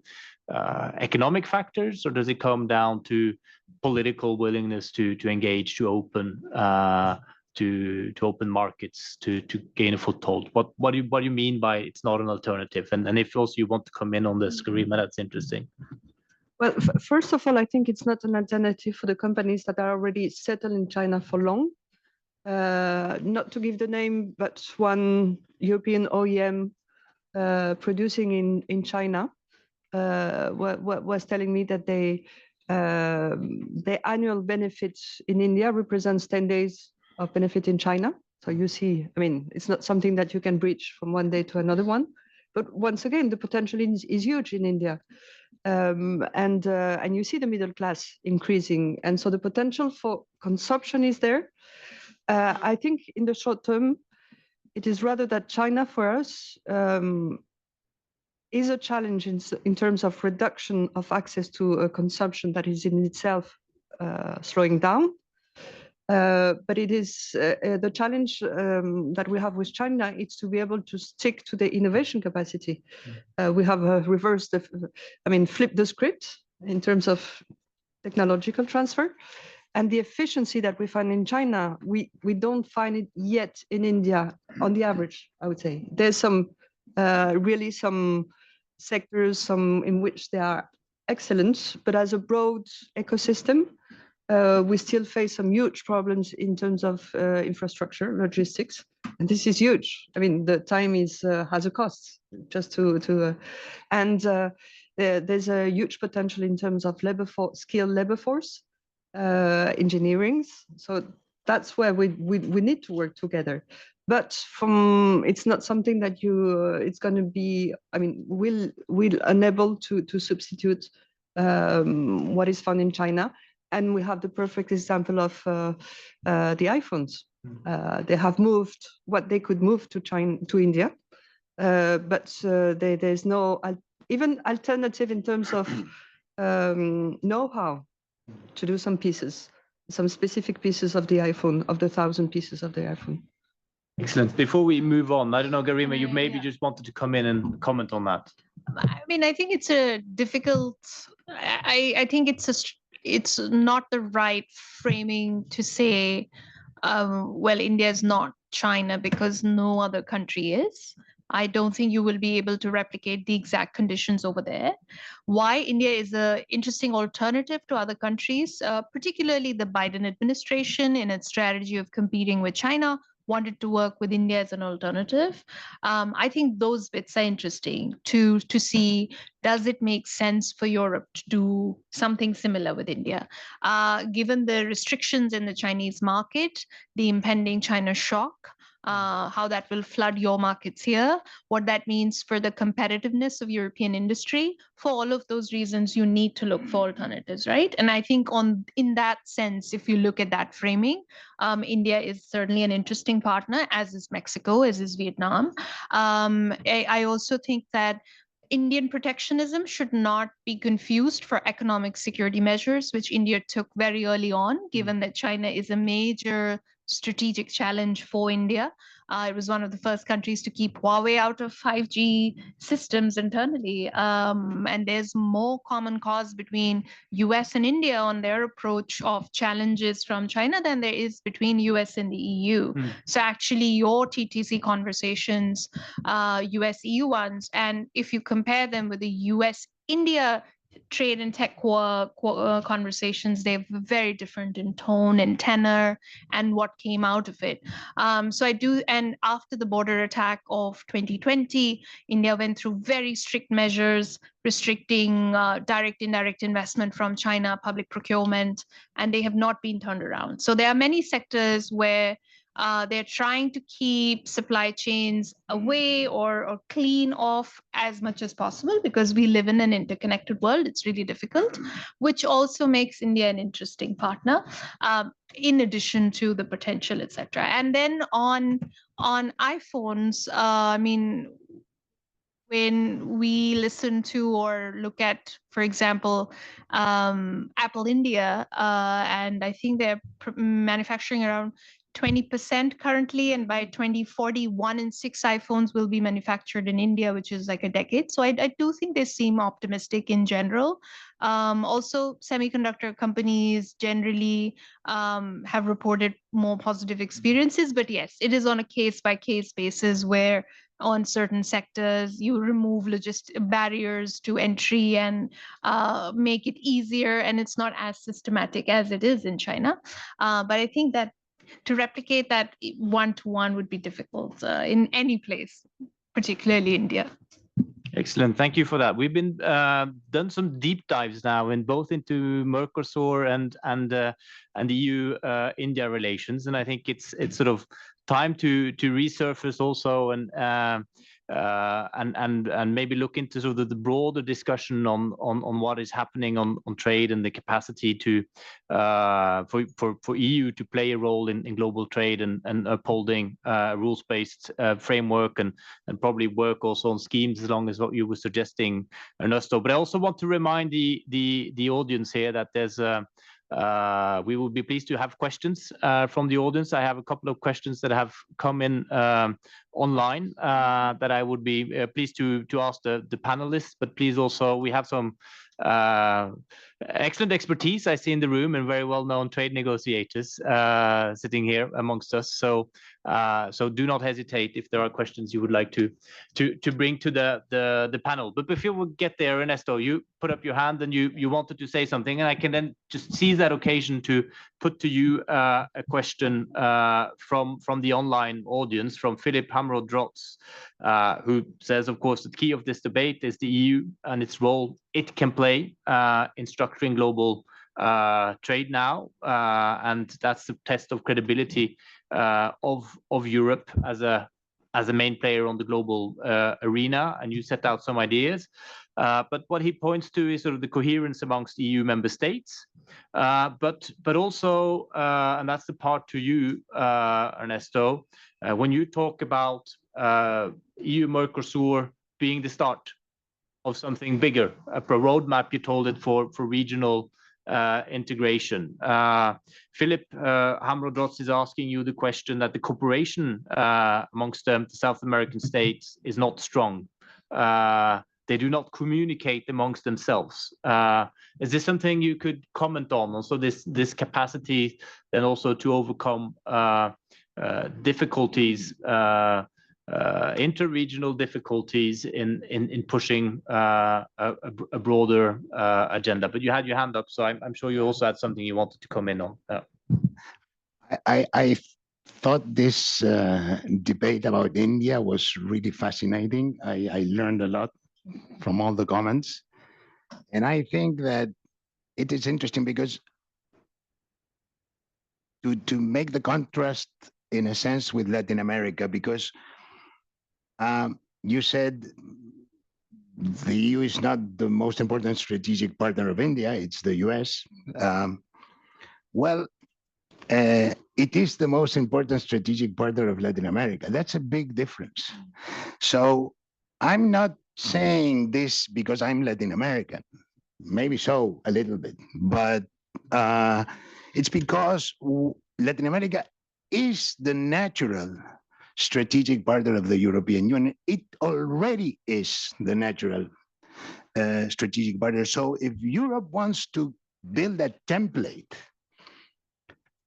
economic factors, or does it come down to political willingness to engage, to open markets, to gain a foothold? What do you mean by it's not an alternative? And if also you want to come in on this, Garima, that's interesting. Well, first of all, I think it's not an alternative for the companies that are already settled in China for long. Not to give the name, but one European OEM producing in China was telling me that their annual benefits in India represents 10 days of benefit in China. So you see, I mean, it's not something that you can breach from one day to another one. But once again, the potential is huge in India. And you see the middle class increasing. And so the potential for consumption is there. I think in the short term, it is rather that China for us is a challenge in terms of reduction of access to a consumption that is in itself slowing down. But it is the challenge that we have with China is to be able to stick to the innovation capacity. We have flipped the script in terms of technological transfer, and the efficiency that we find in China, we don't find it yet in India on the average, I would say. There's some sectors, in which they are excellent, but as a broad ecosystem, we still face some huge problems in terms of infrastructure, logistics, and this is huge. I mean, the time has a cost just there's a huge potential in terms of skilled labor force, engineering. So that's where we need to work together. But it's not something that it's going to be. I mean, we'll unable to substitute what is found in China. And we have the perfect example of the iPhones. They have moved what they could move to India, but there's no even alternative in terms of know-how to do some specific pieces of the iPhone, of the 1,000 pieces of the iPhone. Excellent. Before we move on, I don't know, Garima, you maybe just wanted to come in and comment on that. I mean, I think it's a difficult. I think it's not the right framing to say, well, India is not China because no other country is. I don't think you will be able to replicate the exact conditions over there. Why India is an interesting alternative to other countries, particularly the Biden administration in its strategy of competing with China, wanted to work with India as an alternative. I think those bits are interesting to see, does it make sense for Europe to do something similar with India? Given the restrictions in the Chinese market, the impending China shock, how that will flood your markets here, what that means for the competitiveness of European industry. For all of those reasons, you need to look for alternatives, right? And I think in that sense, if you look at that framing, India is certainly an interesting partner, as is Mexico, as is Vietnam. I also think that Indian protectionism should not be confused for economic security measures, which India took very early on, given that China is a major strategic challenge for India. It was one of the first countries to keep Huawei out of 5G systems internally. And there's more common cause between US and India on their approach of challenges from China than there is between US and the EU. So actually your TTC conversations, US-EU ones, and if you compare them with the US-India trade and tech conversations, they're very different in tone and tenor and what came out of it. So I do, and after the border attack of 2020, India went through very strict measures restricting direct, indirect investment from China, public procurement, and they have not been turned around. So there are many sectors where they're trying to keep supply chains away or clean off as much as possible because we live in an interconnected world. It's really difficult, which also makes India an interesting partner, in addition to the potential, etc. And then on iPhones, I mean, when we listen to or look at, for example, Apple India, and I think they're manufacturing around 20% currently, and by 2040, 1 in 6 iPhones will be manufactured in India, which is like a decade. So I do think they seem optimistic in general. Also, semiconductor companies generally have reported more positive experiences, but yes, it is on a case-by-case basis where on certain sectors, you remove barriers to entry and make it easier, and it's not as systematic as it is in China. But I think that to replicate that one-to-one would be difficult in any place, particularly India. Excellent, thank you for that. We've been done some deep dives now in both into Mercosur and EU-India relations, and I think it's sort of time to resurface also and maybe look into sort of the broader discussion on what is happening on trade and the capacity to for EU to play a role in global trade and upholding rules-based framework and probably work also on schemes as long as what you were suggesting, Ernesto. But I also want to remind the audience here that there's we will be pleased to have questions from the audience. I have a couple of questions that have come in online that I would be pleased to ask the panelists, but please also, we have some excellent expertise I see in the room and very well-known trade negotiators sitting here amongst us. So do not hesitate if there are questions you would like to bring to the panel. But before we get there, Ernesto, you put up your hand and you wanted to say something, and I can then just seize that occasion to put to you a question from the online audience, from Philip Hamro-Drotz, who says, of course, the key of this debate is the EU and its role it can play in structuring global trade now, and that's the test of credibility of Europe as a main player on the global arena. And you set out some ideas, but what he points to is sort of the coherence amongst EU member states, but also, and that's the part to you, Ernesto, when you talk about EU Mercosur being the start of something bigger, a roadmap, you told it, for regional integration. Philip Hamro-Drotz is asking you the question that the cooperation amongst the South American states is not strong. They do not communicate amongst themselves. Is this something you could comment on? Also, this capacity then also to overcome difficulties, interregional difficulties in pushing a broader agenda. But you had your hand up, so I'm sure you also had something you wanted to come in on. I thought this debate about India was really fascinating. I learned a lot from all the comments. And I think that it is interesting because to make the contrast in a sense with Latin America, because you said the EU is not the most important strategic partner of India, it's the US. Well, it is the most important strategic partner of Latin America. That's a big difference. So I'm not saying this because I'm Latin American. Maybe so, a little bit, but it's because Latin America is the natural strategic partner of the European Union. It already is the natural strategic partner. So if Europe wants to build a template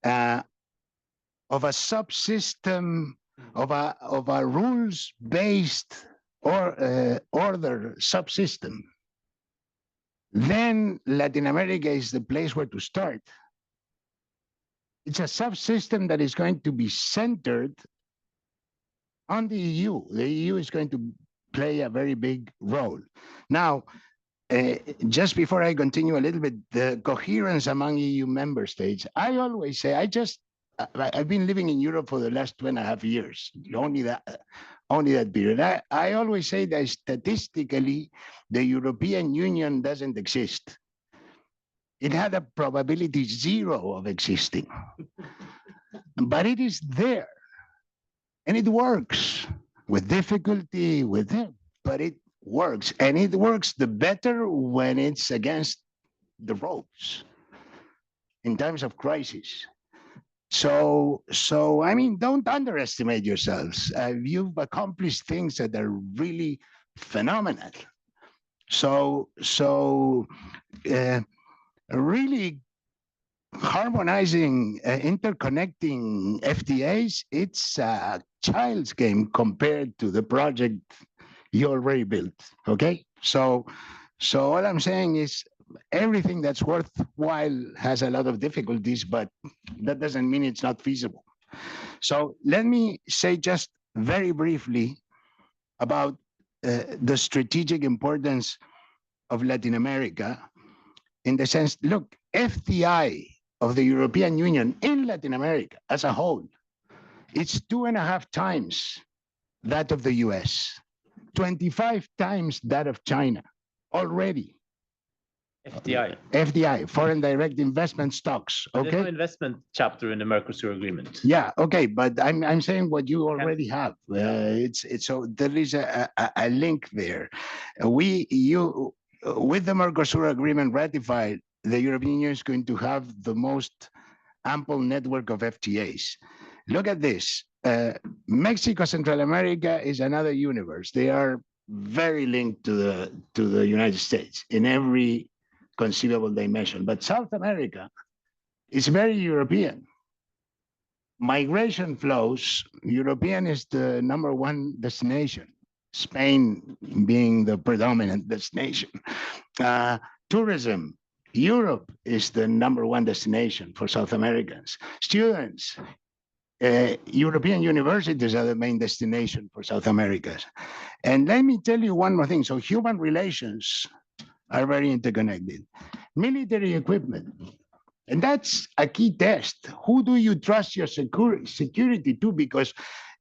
of a subsystem, of a rules-based order subsystem, then Latin America is the place where to start. It's a subsystem that is going to be centered on the EU. The EU is going to play a very big role. Now, just before I continue a little bit, the coherence among EU member states, I always say, I've been living in Europe for the last 2.5 years, only that period. I always say that statistically, the European Union doesn't exist. It had a probability 0 of existing, but it is there, and it works with difficulty, but it works, and it works the better when it's against the ropes in times of crisis. So I mean, don't underestimate yourselves. You've accomplished things that are really phenomenal. So really harmonizing, interconnecting FTAs, it's a child's game compared to the project you already built, okay? So all I'm saying is everything that's worthwhile has a lot of difficulties, but that doesn't mean it's not feasible. So let me say just very briefly about the strategic importance of Latin America, in the sense, look, FDI of the European Union in Latin America as a whole, it's 2.5 times that of the US, 25 times that of China already. FDI, foreign direct investment stocks. Okay. There's no investment chapter in the Mercosur agreement. Yeah. Okay. But I'm saying what you already have. It's so there is a link there. With the Mercosur agreement ratified, the European Union is going to have the most ample network of FTAs. Look at this. Mexico, Central America is another universe. They are very linked to the United States in every conceivable dimension. But South America is very European. Migration flows, European is the #1 destination, Spain being the predominant destination. Tourism, Europe is the #1 destination for South Americans. Students, European universities are the main destination for South Americans. And let me tell you one more thing. So human relations are very interconnected. Military equipment, and that's a key test. Who do you trust your security to? Because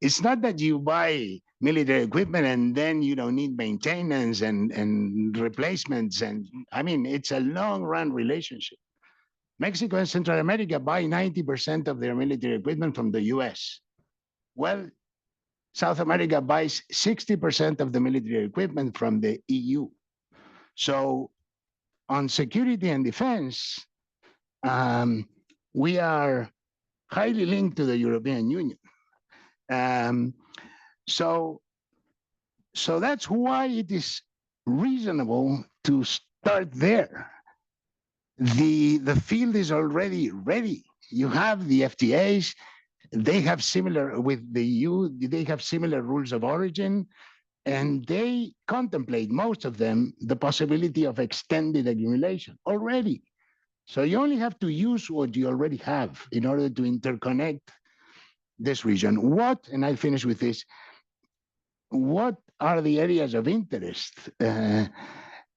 it's not that you buy military equipment and then you don't need maintenance and replacements. And I mean, it's a long-run relationship. Mexico and Central America buy 90% of their military equipment from the US. Well, South America buys 60% of the military equipment from the EU. So on security and defense, we are highly linked to the European Union. So that's why it is reasonable to start there. The field is already ready. You have the FTAs, they have similar, with the EU, they have similar rules of origin, and they contemplate, most of them, the possibility of extended accumulation already. So you only have to use what you already have in order to interconnect this region. What, and I'll finish with this, what are the areas of interest?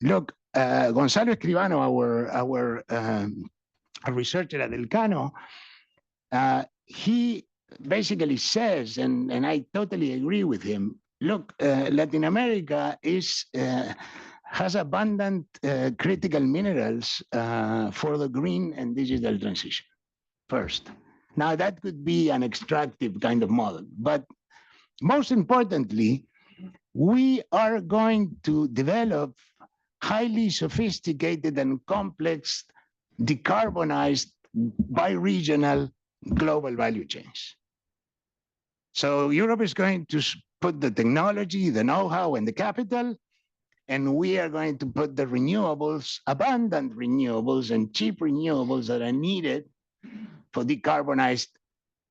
Look, Gonzalo Escribano, our researcher at Elcano, he basically says, and I totally agree with him, look, Latin America has abundant critical minerals for the green and digital transition, first. Now, that could be an extractive kind of model, but most importantly, we are going to develop highly sophisticated and complex, decarbonized, bi-regional global value chains. So Europe is going to put the technology, the know-how, and the capital, and we are going to put the renewables, abundant renewables and cheap renewables that are needed for decarbonized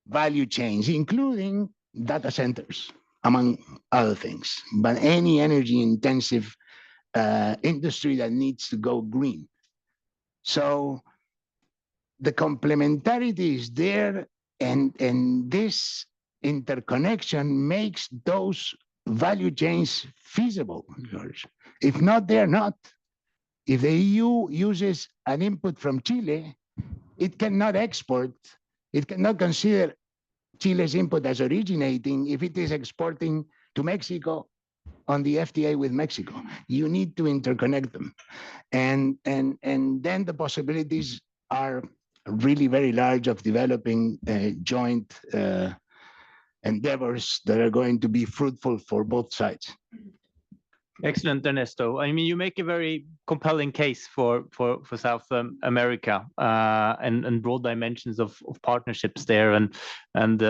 value chains, including data centers, among other things, but any energy-intensive industry that needs to go green. So the complementarity is there, and this interconnection makes those value chains feasible. If not, they're not. If the EU uses an input from Chile, it cannot export, it cannot consider Chile's input as originating if it is exporting to Mexico on the FTA with Mexico. You need to interconnect them. And then the possibilities are really very large of developing joint endeavors that are going to be fruitful for both sides. Excellent, Ernesto. I mean, you make a very compelling case for South America and broad dimensions of partnerships there. And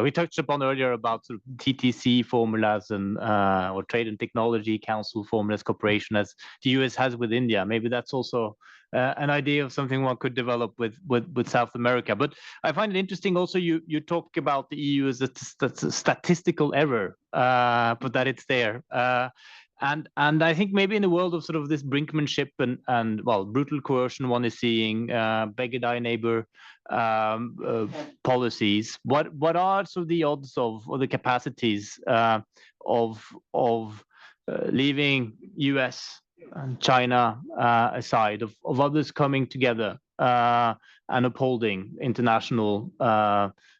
we touched upon earlier about sort of TTC formulas and or Trade and Technology Council formulas cooperation as the US has with India. Maybe that's also an idea of something one could develop with South America. But I find it interesting also you talk about the EU as a statistical error, but that it's there. And I think maybe in the world of sort of this brinkmanship and well, brutal coercion one is seeing, beggar thy neighbor policies, what are sort of the odds of, or the capacities of leaving US and China aside, of others coming together and upholding international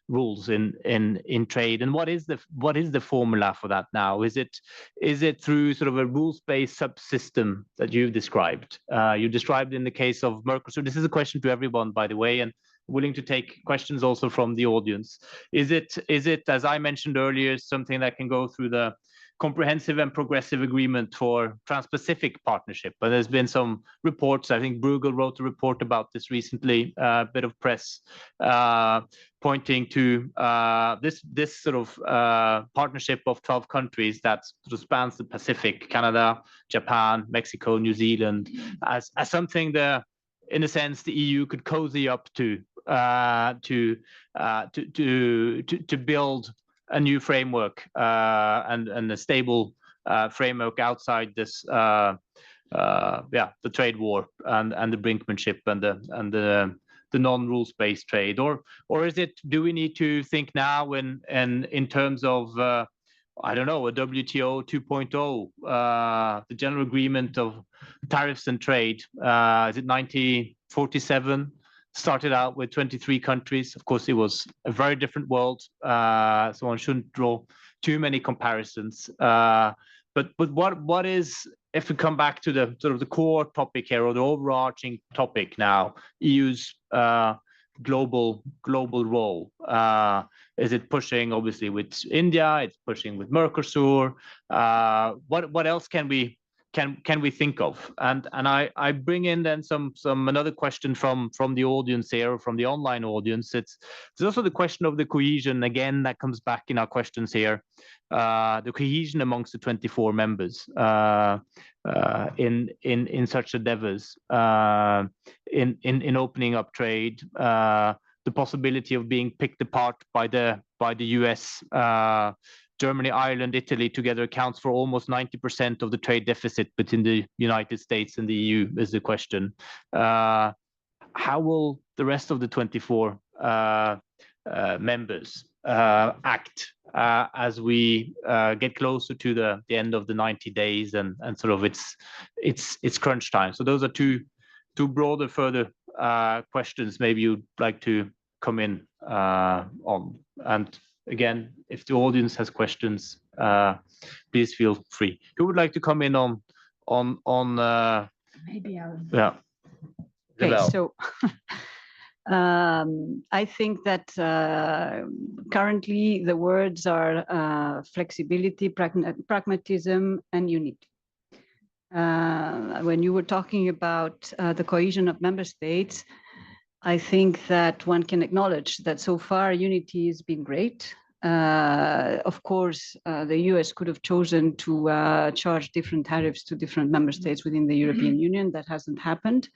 rules in trade? And what is the formula for that now? Is it through sort of a rules-based subsystem that you've described? You described in the case of Mercosur. This is a question to everyone, by the way, and willing to take questions also from the audience. Is it, as I mentioned earlier, something that can go through the comprehensive and progressive agreement for Trans-Pacific partnership? But there's been some reports. I think Bruegel wrote a report about this recently, a bit of press pointing to this sort of partnership of 12 countries that sort of spans the Pacific, Canada, Japan, Mexico, New Zealand, as something that, in a sense, the EU could cozy up to build a new framework and a stable framework outside this, the trade war and the brinkmanship and the non-rules-based trade, or is it? Do we need to think now in terms of I don't know, a WTO 2.0, the general agreement of tariffs and trade? Is it 1947? Started out with 23 countries. Of course, it was a very different world, so one shouldn't draw too many comparisons. But what is, if we come back to the sort of the core topic here, or the overarching topic now, EU's global role? Is it pushing, obviously, with India? It's pushing with Mercosur. What else can we think of? And I bring in then another question from the audience here, from the online audience. There's also the question of the cohesion, again, that comes back in our questions here. The cohesion amongst the 24 members in such endeavors, in opening up trade, the possibility of being picked apart by the US. Germany, Ireland, Italy together accounts for almost 90% of the trade deficit between the United States and the EU, is the question. How will the rest of the 24 members act as we get closer to the end of the 90 days and sort of it's crunch time? So those are two broader, further questions maybe you'd like to come in on. And again, if the audience has questions, please feel free. Who would like to come in on maybe I'll. Yeah. Okay, Isabel. so I think that currently the words are flexibility, pragmatism, and unity. When you were talking about the cohesion of member states, I think that one can acknowledge that so far unity has been great. Of course, the US could have chosen to charge different tariffs to different member states within the European Union. That hasn't happened.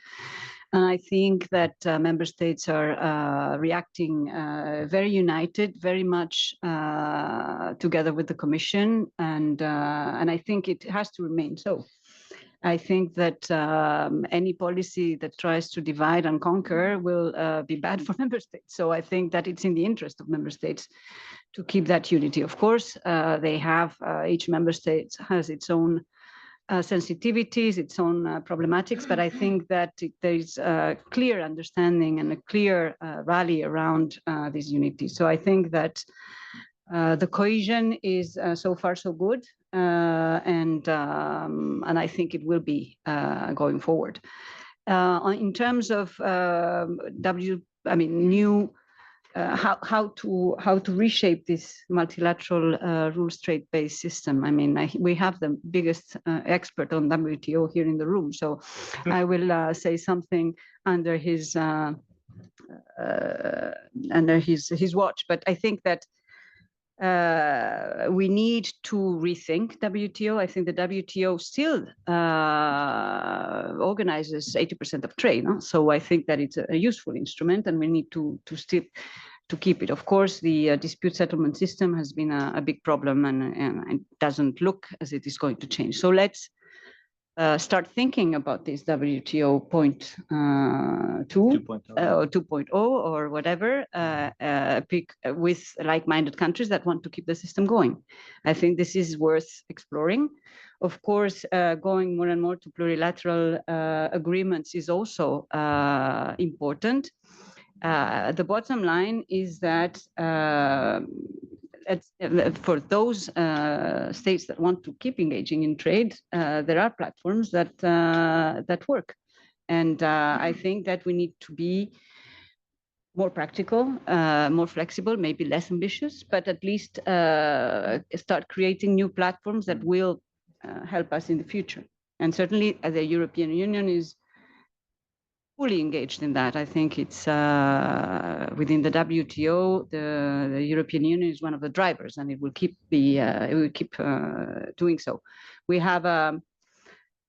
And I think that member states are reacting very united, very much together with the Commission. And I think it has to remain so. I think that any policy that tries to divide and conquer will be bad for member states. So I think that it's in the interest of member states to keep that unity. Of course, they have, each member state has its own sensitivities, its own problematics, but I think that there is a clear understanding and a clear rally around this unity. So I think that the cohesion is so far so good, and I think it will be going forward. In terms of new. How to reshape this multilateral rules trade-based system. I mean, we have the biggest expert on WTO here in the room, so I will say something under his watch. But I think that we need to rethink WTO. I think the WTO still organizes 80% of trade. No? So I think that it's a useful instrument, and we need to still to keep it. Of course, the dispute settlement system has been a big problem, and it doesn't look as it is going to change. So let's start thinking about this WTO point 2.0 or whatever, with like-minded countries that want to keep the system going. I think this is worth exploring. Of course, going more and more to plurilateral agreements is also important. The bottom line is that for those states that want to keep engaging in trade, there are platforms that work. And I think that we need to be more practical, more flexible, maybe less ambitious, but at least start creating new platforms that will help us in the future. And certainly the European Union is fully engaged in that. I think it's within the WTO, the European Union is one of the drivers, and it will keep doing so. We have a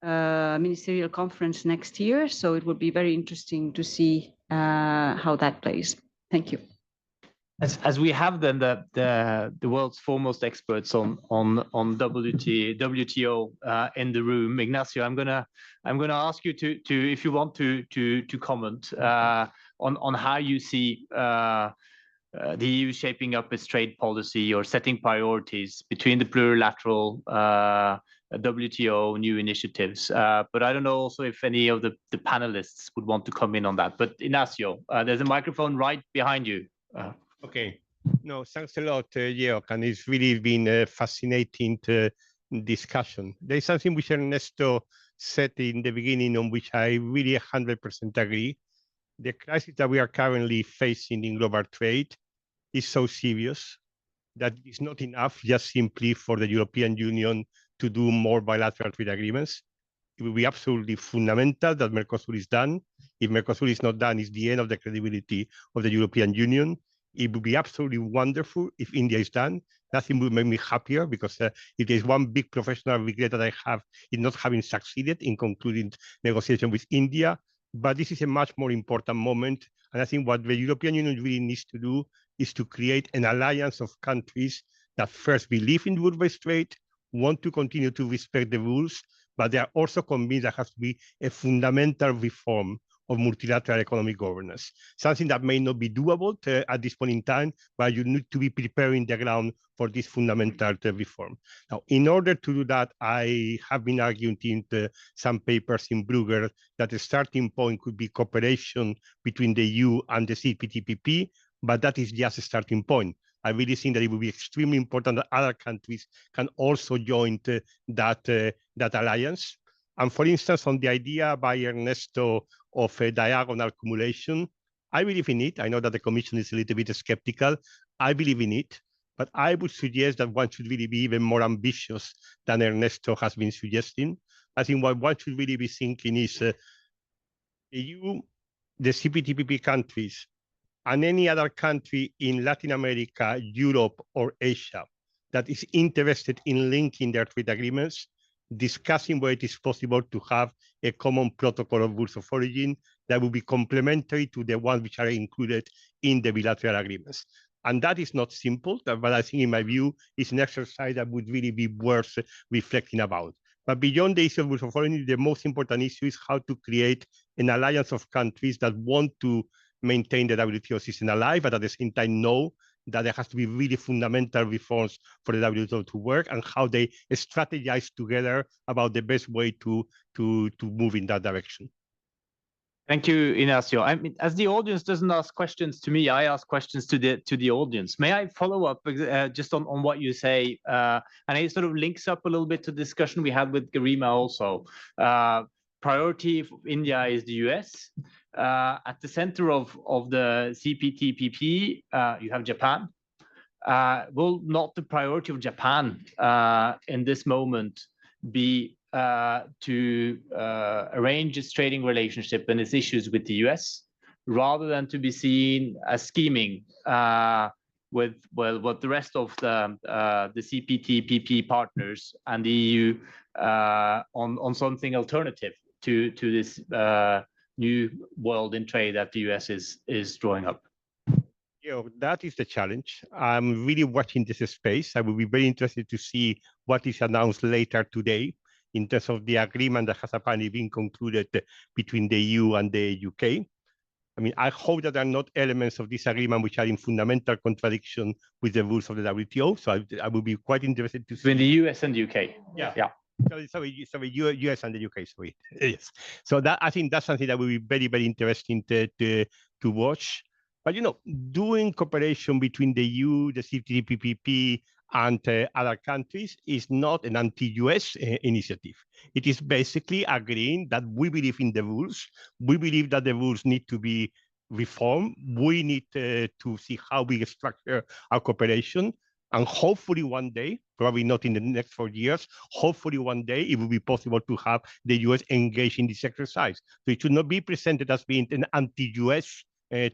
ministerial conference next year, so it will be very interesting to see how that plays. Thank you. As we have then the world's foremost experts on WTO in the room, Ignacio, I'm gonna ask you to if you want to comment on how you see the EU shaping up its trade policy or setting priorities between the plurilateral WTO new initiatives. But I don't know also if any of the panelists would want to come in on that. But Ignacio, there's a microphone right behind you. Okay. No, thanks a lot, Georg, and it's really been a fascinating discussion. There is something which Ernesto said in the beginning on which I really 100% agree. The crisis that we are currently facing in global trade is so serious that it's not enough just simply for the European Union to do more bilateral trade agreements. It will be absolutely fundamental that Mercosur is done. If Mercosur is not done, it's the end of the credibility of the European Union. It would be absolutely wonderful if India is done. Nothing would make me happier, because if there's one big professional regret that I have in not having succeeded in concluding negotiation with India. But this is a much more important moment. And I think what the European Union really needs to do is to create an alliance of countries that first believe in rules-based trade, want to continue to respect the rules, but they are also convinced there has to be a fundamental reform of multilateral economic governance, something that may not be doable at this point in time, but you need to be preparing the ground for this fundamental reform. Now, in order to do that, I have been arguing in some papers in Bruegel that the starting point could be cooperation between the EU and the CPTPP, but that is just a starting point. I really think that it will be extremely important that other countries can also join that alliance. And for instance, on the idea by Ernesto of a diagonal accumulation, I believe in it. I know that the Commission is a little bit skeptical. I believe in it, but I would suggest that one should really be even more ambitious than Ernesto has been suggesting. I think what one should really be thinking is the EU, the CPTPP countries, and any other country in Latin America, Europe, or Asia that is interested in linking their trade agreements, discussing whether it is possible to have a common protocol of rules of origin that will be complementary to the ones which are included in the bilateral agreements. And that is not simple, but I think in my view, it's an exercise that would really be worth reflecting about. But beyond the issue of rules of origin, the most important issue is how to create an alliance of countries that want to maintain the WTO system alive, but at the same time know that there has to be really fundamental reforms for the WTO to work, and how they strategize together about the best way to move in that direction. Thank you, Ignacio. I mean, as the audience doesn't ask questions to me, I ask questions to the audience. May I follow up just on what you say? And it sort of links up a little bit to the discussion we had with Garima also. Priority for India is the US. At the center of the CPTPP, you have Japan. Will not the priority of Japan in this moment be to arrange its trading relationship and its issues with the US, rather than to be seen as scheming with what the rest of the CPTPP partners and the EU on something alternative to this new world in trade that the US is drawing up? That is the challenge. I'm really watching this space. I will be very interested to see what is announced later today in terms of the agreement that has apparently been concluded between the EU and the UK. I mean, I hope that there are not elements of this agreement which are in fundamental contradiction with the rules of the WTO. So I will be quite interested to see. Between the US and the UK. Yeah. Sorry, US and the UK, sorry. Yes. So that, I think that's something that will be very, very interesting to watch. But, you know, doing cooperation between the EU, the CPTPP, and other countries is not an anti-US initiative. It is basically agreeing that we believe in the rules. We believe that the rules need to be reformed. We need to see how we structure our cooperation. And hopefully one day, probably not in the next 4 years, hopefully one day it will be possible to have the US engage in this exercise. So it should not be presented as being an anti-US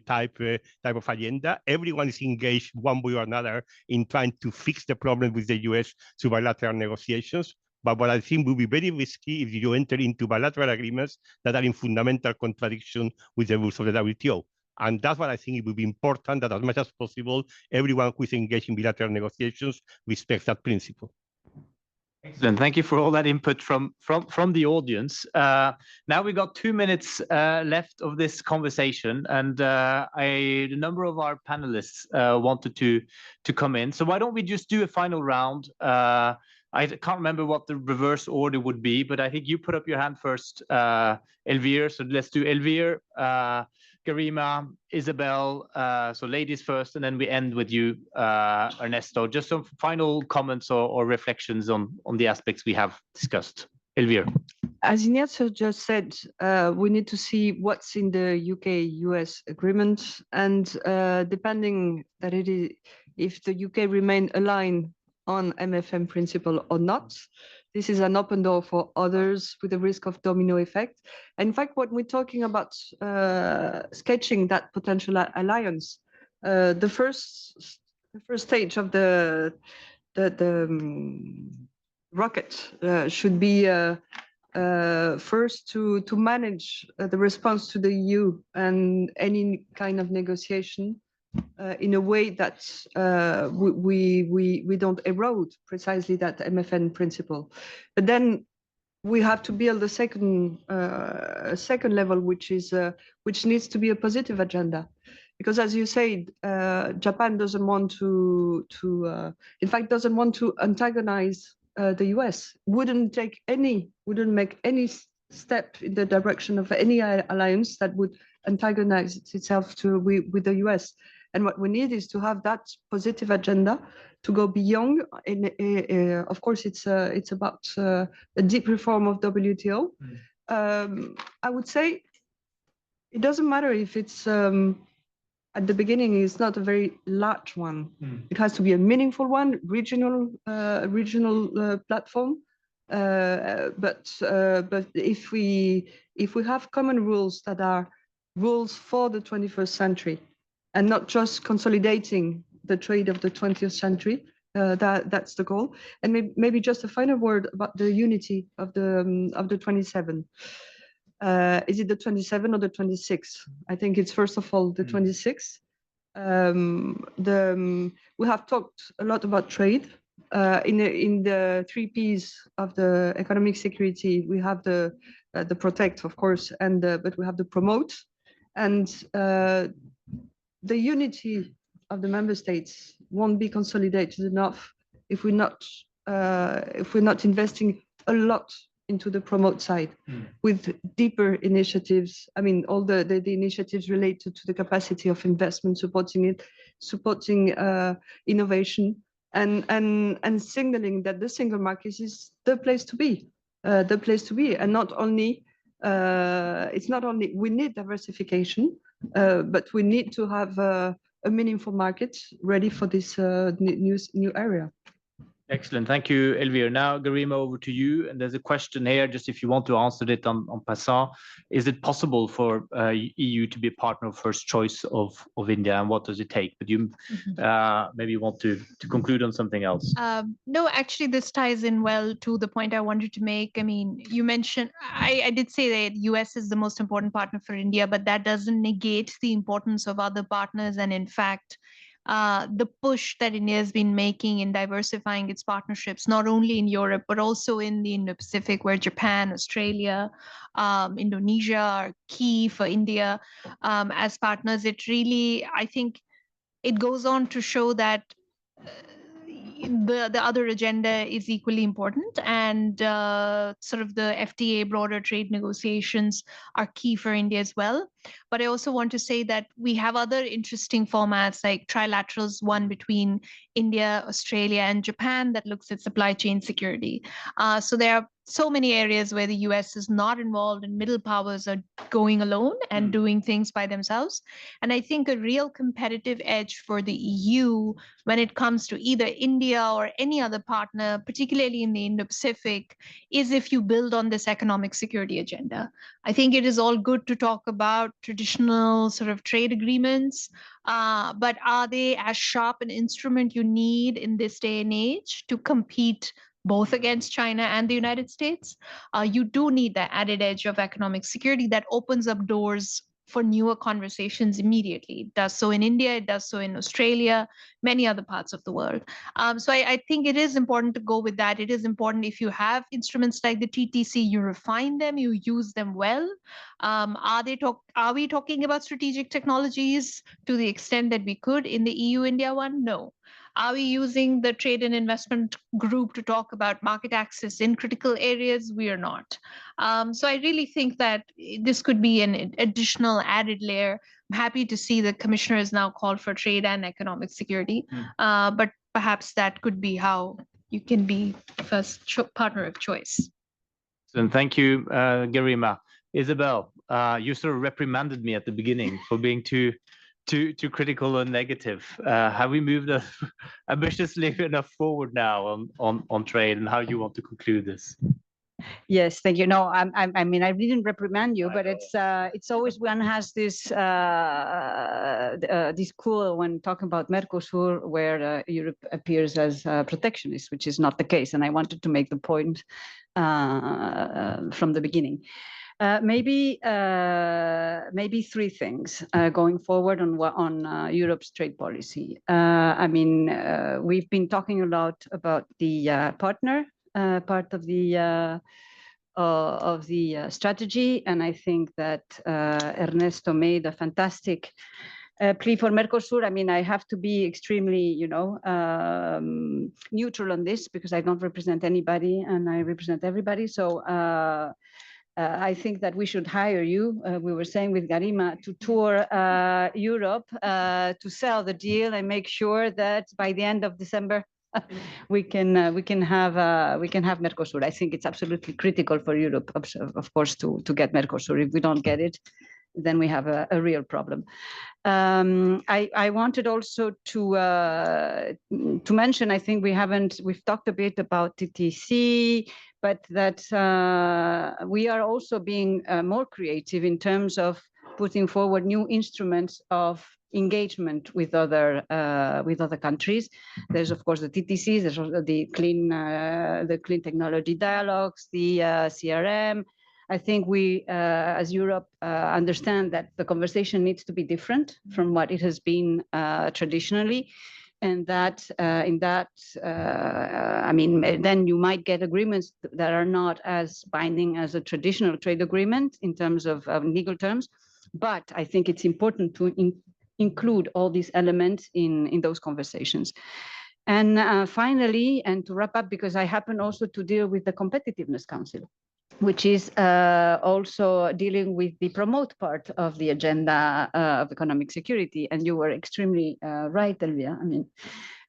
type of agenda. Everyone is engaged one way or another in trying to fix the problem with the US through bilateral negotiations. But what I think will be very risky if you enter into bilateral agreements that are in fundamental contradiction with the rules of the WTO. And that's what I think it will be important, that as much as possible, everyone who is engaged in bilateral negotiations respects that principle. Excellent. Thank you for all that input from the audience. Now we got 2 minutes left of this conversation, and a number of our panelists wanted to come in. So why don't we just do a final round? I can't remember what the reverse order would be, but I think you put up your hand first, Elvire. So let's do Elvire, Garima, Isabel. So ladies first, and then we end with you, Ernesto. Just some final comments or reflections on the aspects we have discussed. Elvire. As Ignacio just said, we need to see what's in the UK-US agreement, and depending that it is, if the UK remain aligned on MFN principle or not. This is an open door for others with the risk of domino effect. And in fact, when we're talking about sketching that potential alliance, the first stage of the rocket should be first to manage the response to the EU and any kind of negotiation in a way that we don't erode precisely that MFN principle. But then we have to build a second level, which needs to be a positive agenda, because as you said, Japan doesn't want to doesn't want to antagonize the US. Wouldn't make any step in the direction of any alliance that would antagonize itself with the US. And what we need is to have that positive agenda to go beyond. Of course, it's about a deep reform of WTO. I would say it doesn't matter if it's at the beginning is not a very large one. It has to be a meaningful one, regional platform. But if we have common rules that are rules for the 21st century, and not just consolidating the trade of the 20th century, that's the goal. And maybe just a final word about the unity of the 27. Is it the 27 or the 26? I think it's first of all the 26. We have talked a lot about trade. In the 3 Ps of the economic security, we have the protect, of course, but we have the promote, and the unity of the member states won't be consolidated enough if we're not investing a lot into the promote side with deeper initiatives. I mean, all the initiatives related to the capacity of investment, supporting innovation, and signaling that the single market is the place to be, and not only it's not only we need diversification, but we need to have a meaningful market ready for this new area. Excellent. Thank you, Elvire. Now, Garima, over to you. And there's a question here, just if you want to answer it en passant. Is it possible for EU to be a partner of first choice of India, and what does it take? But you maybe want to conclude on something else. No, actually, this ties in well to the point I wanted to make. I mean, you mentioned, I did say that US is the most important partner for India, but that doesn't negate the importance of other partners. And in fact, the push that India has been making in diversifying its partnerships, not only in Europe, but also in the Indo-Pacific, where Japan, Australia, Indonesia are key for India as partners. It really, I think it goes on to show that the other agenda is equally important, and sort of the FTA broader trade negotiations are key for India as well. But I also want to say that we have other interesting formats like trilaterals, one between India, Australia, and Japan that looks at supply chain security. So there are so many areas where the US is not involved and middle powers are going alone and doing things by themselves. And I think a real competitive edge for the EU when it comes to either India or any other partner, particularly in the Indo-Pacific, is if you build on this economic security agenda. I think it is all good to talk about traditional sort of trade agreements, but are they as sharp an instrument you need in this day and age to compete both against China and the United States? You do need that added edge of economic security that opens up doors for newer conversations immediately. It does so in India, it does so in Australia, many other parts of the world. So I think it is important to go with that. It is important if you have instruments like the TTC, you refine them, you use them well. Are we talking about strategic technologies to the extent that we could in the EU-India one? No. Are we using the trade and investment group to talk about market access in critical areas? We are not. So I really think that this could be an additional added layer. I'm happy to see the commissioner has now called for trade and economic security, but perhaps that could be how you can be first partner of choice. And thank you, Garima. Isabel, you sort of reprimanded me at the beginning for being too critical and negative. Have we moved ambitiously enough forward now on trade, and how you want to conclude this? Yes, thank you. No, I mean, I didn't reprimand you, but it's always one has this cool when talking about Mercosur, where Europe appears as protectionist, which is not the case. And I wanted to make the point from the beginning. Maybe 3 things going forward on Europe's trade policy. I mean, we've been talking a lot about the partner part of the strategy, and I think that Ernesto made a fantastic plea for Mercosur. I mean, I have to be extremely, neutral on this because I don't represent anybody and I represent everybody. So I think that we should hire you. We were saying with Garima to tour Europe to sell the deal and make sure that by the end of December we can have Mercosur. I think it's absolutely critical for Europe, of course, to get Mercosur. If we don't get it, then we have a real problem. I wanted also to mention, I think we've talked a bit about TTC, but that we are also being more creative in terms of putting forward new instruments of engagement with other countries. There's of course the TTCs, there's also the clean technology dialogues, the CRM. I think we, as Europe, understand that the conversation needs to be different from what it has been traditionally, and that I mean, then you might get agreements that are not as binding as a traditional trade agreement in terms of legal terms. But I think it's important to include all these elements in those conversations. And finally, and to wrap up, because I happen also to deal with the Competitiveness Council, which is also dealing with the promote part of the agenda of economic security. And you were extremely right, Elvire. I mean,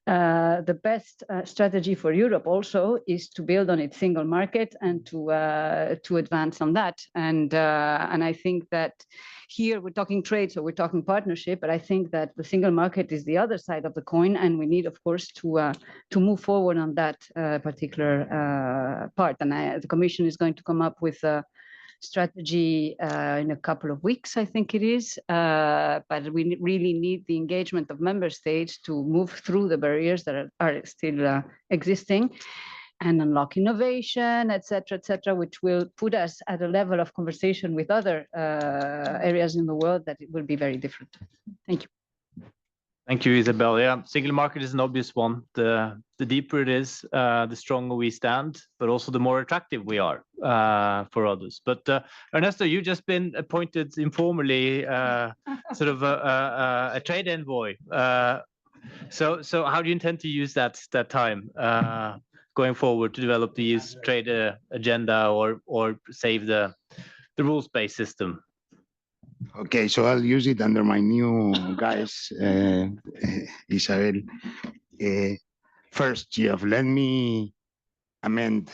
the best strategy for Europe also is to build on its single market and to advance on that. And I think that here we're talking trade, so we're talking partnership, but I think that the single market is the other side of the coin, and we need, of course, to move forward on that particular part. And the Commission is going to come up with a strategy in a couple of weeks, I think it is. But we really need the engagement of member states to move through the barriers that are still existing and unlock innovation, et cetera, which will put us at a level of conversation with other areas in the world that it will be very different. Thank you. Thank you, Isabel. Yeah, single market is an obvious one. The deeper it is, the stronger we stand, but also the more attractive we are for others. But Ernesto, you've just been appointed informally sort of a trade envoy. So how do you intend to use that time going forward to develop the EU's trade agenda or save the rules-based system? Okay, so I'll use it under my new guise, Isabel. First, Geoff, let me amend.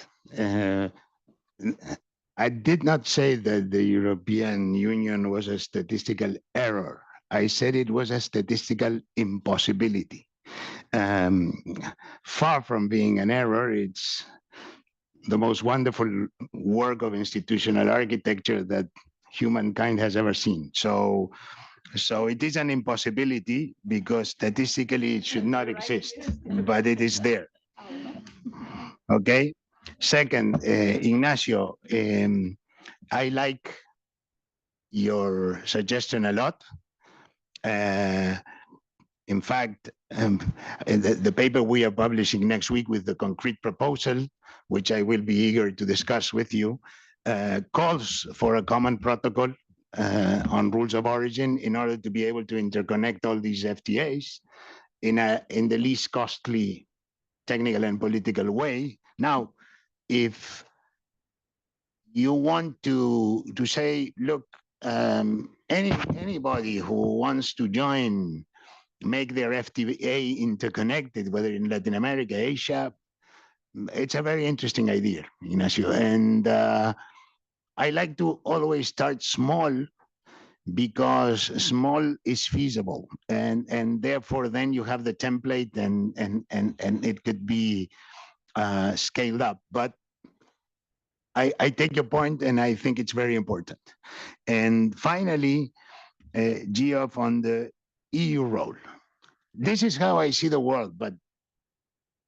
I did not say that the European Union was a statistical error. I said it was a statistical impossibility. Far from being an error, it's the most wonderful work of institutional architecture that humankind has ever seen. So it is an impossibility because statistically it should not exist, but it is there. Okay. Second, Ignacio, I like your suggestion a lot. In fact, the paper we are publishing next week with the concrete proposal, which I will be eager to discuss with you, calls for a common protocol on rules of origin in order to be able to interconnect all these FTAs in the least costly technical and political way. Now, if you want to say, look, anybody who wants to join, make their FTA interconnected, whether in Latin America, Asia, it's a very interesting idea, Ignacio. And I like to always start small because small is feasible, and therefore then you have the template and it could be scaled up. But I take your point, and I think it's very important. And finally, Geoff, on the EU role. This is how I see the world, but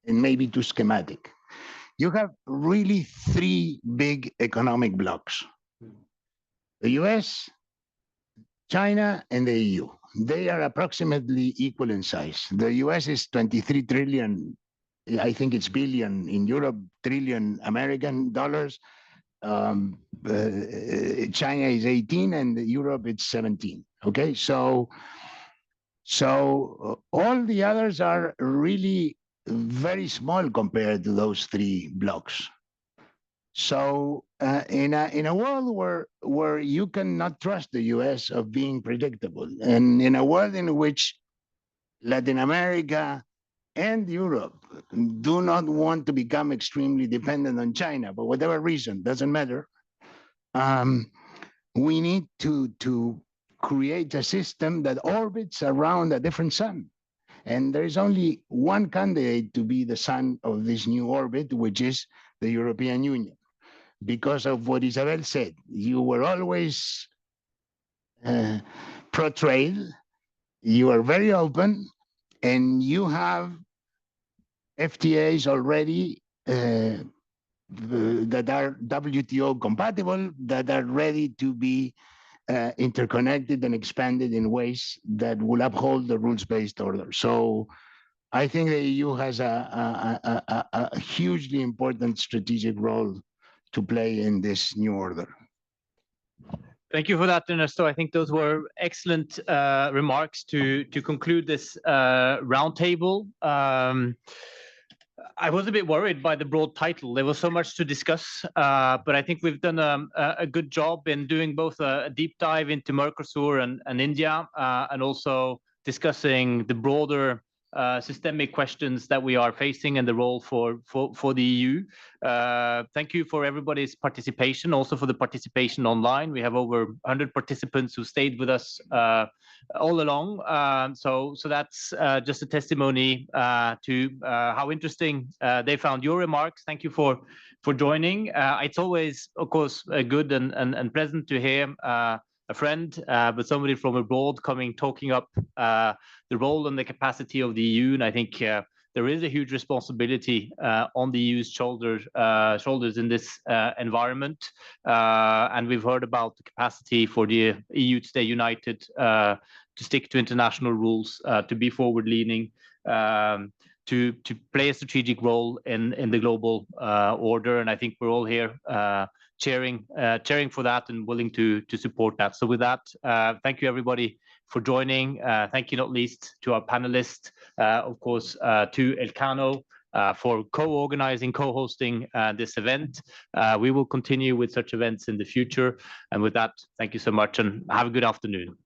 it may be too schematic. You have really three big economic blocks: the US, China, and the EU. They are approximately equal in size. The US is 23 trillion, I think it's billion in Europe, trillion American dollars. China is 18 and Europe it's 17. Okay, so all the others are really very small compared to those three blocks. So in a world where you cannot trust the US of being predictable, and in a world in which Latin America and Europe do not want to become extremely dependent on China, for whatever reason, doesn't matter. We need to create a system that orbits around a different sun. And there is only one candidate to be the sun of this new orbit, which is the European Union. Because of what Isabel said, you were always pro-trade, you are very open, and you have FTAs already that are WTO compatible, that are ready to be interconnected and expanded in ways that will uphold the rules-based order. So I think the EU has a hugely important strategic role to play in this new order. Thank you for that, Ernesto. I think those were excellent remarks to conclude this roundtable. I was a bit worried by the broad title. There was so much to discuss, but I think we've done a good job in doing both a deep dive into Mercosur and India, and also discussing the broader systemic questions that we are facing and the role for the EU. Thank you for everybody's participation, also for the participation online. We have over 100 participants who stayed with us all along. So that's just a testimony to how interesting they found your remarks. Thank you for joining. It's always, of course, good and pleasant to hear a friend, but somebody from abroad talking up the role and the capacity of the EU. And I think there is a huge responsibility on the EU's shoulders in this environment. And we've heard about the capacity for the EU to stay united, to stick to international rules, to be forward-leaning, to play a strategic role in the global order. And I think we're all here cheering for that and willing to support that. So with that, thank you everybody for joining. Thank you not least to our panelists, of course, to Elcano for co-organizing, co-hosting this event. We will continue with such events in the future. And with that, thank you so much and have a good afternoon.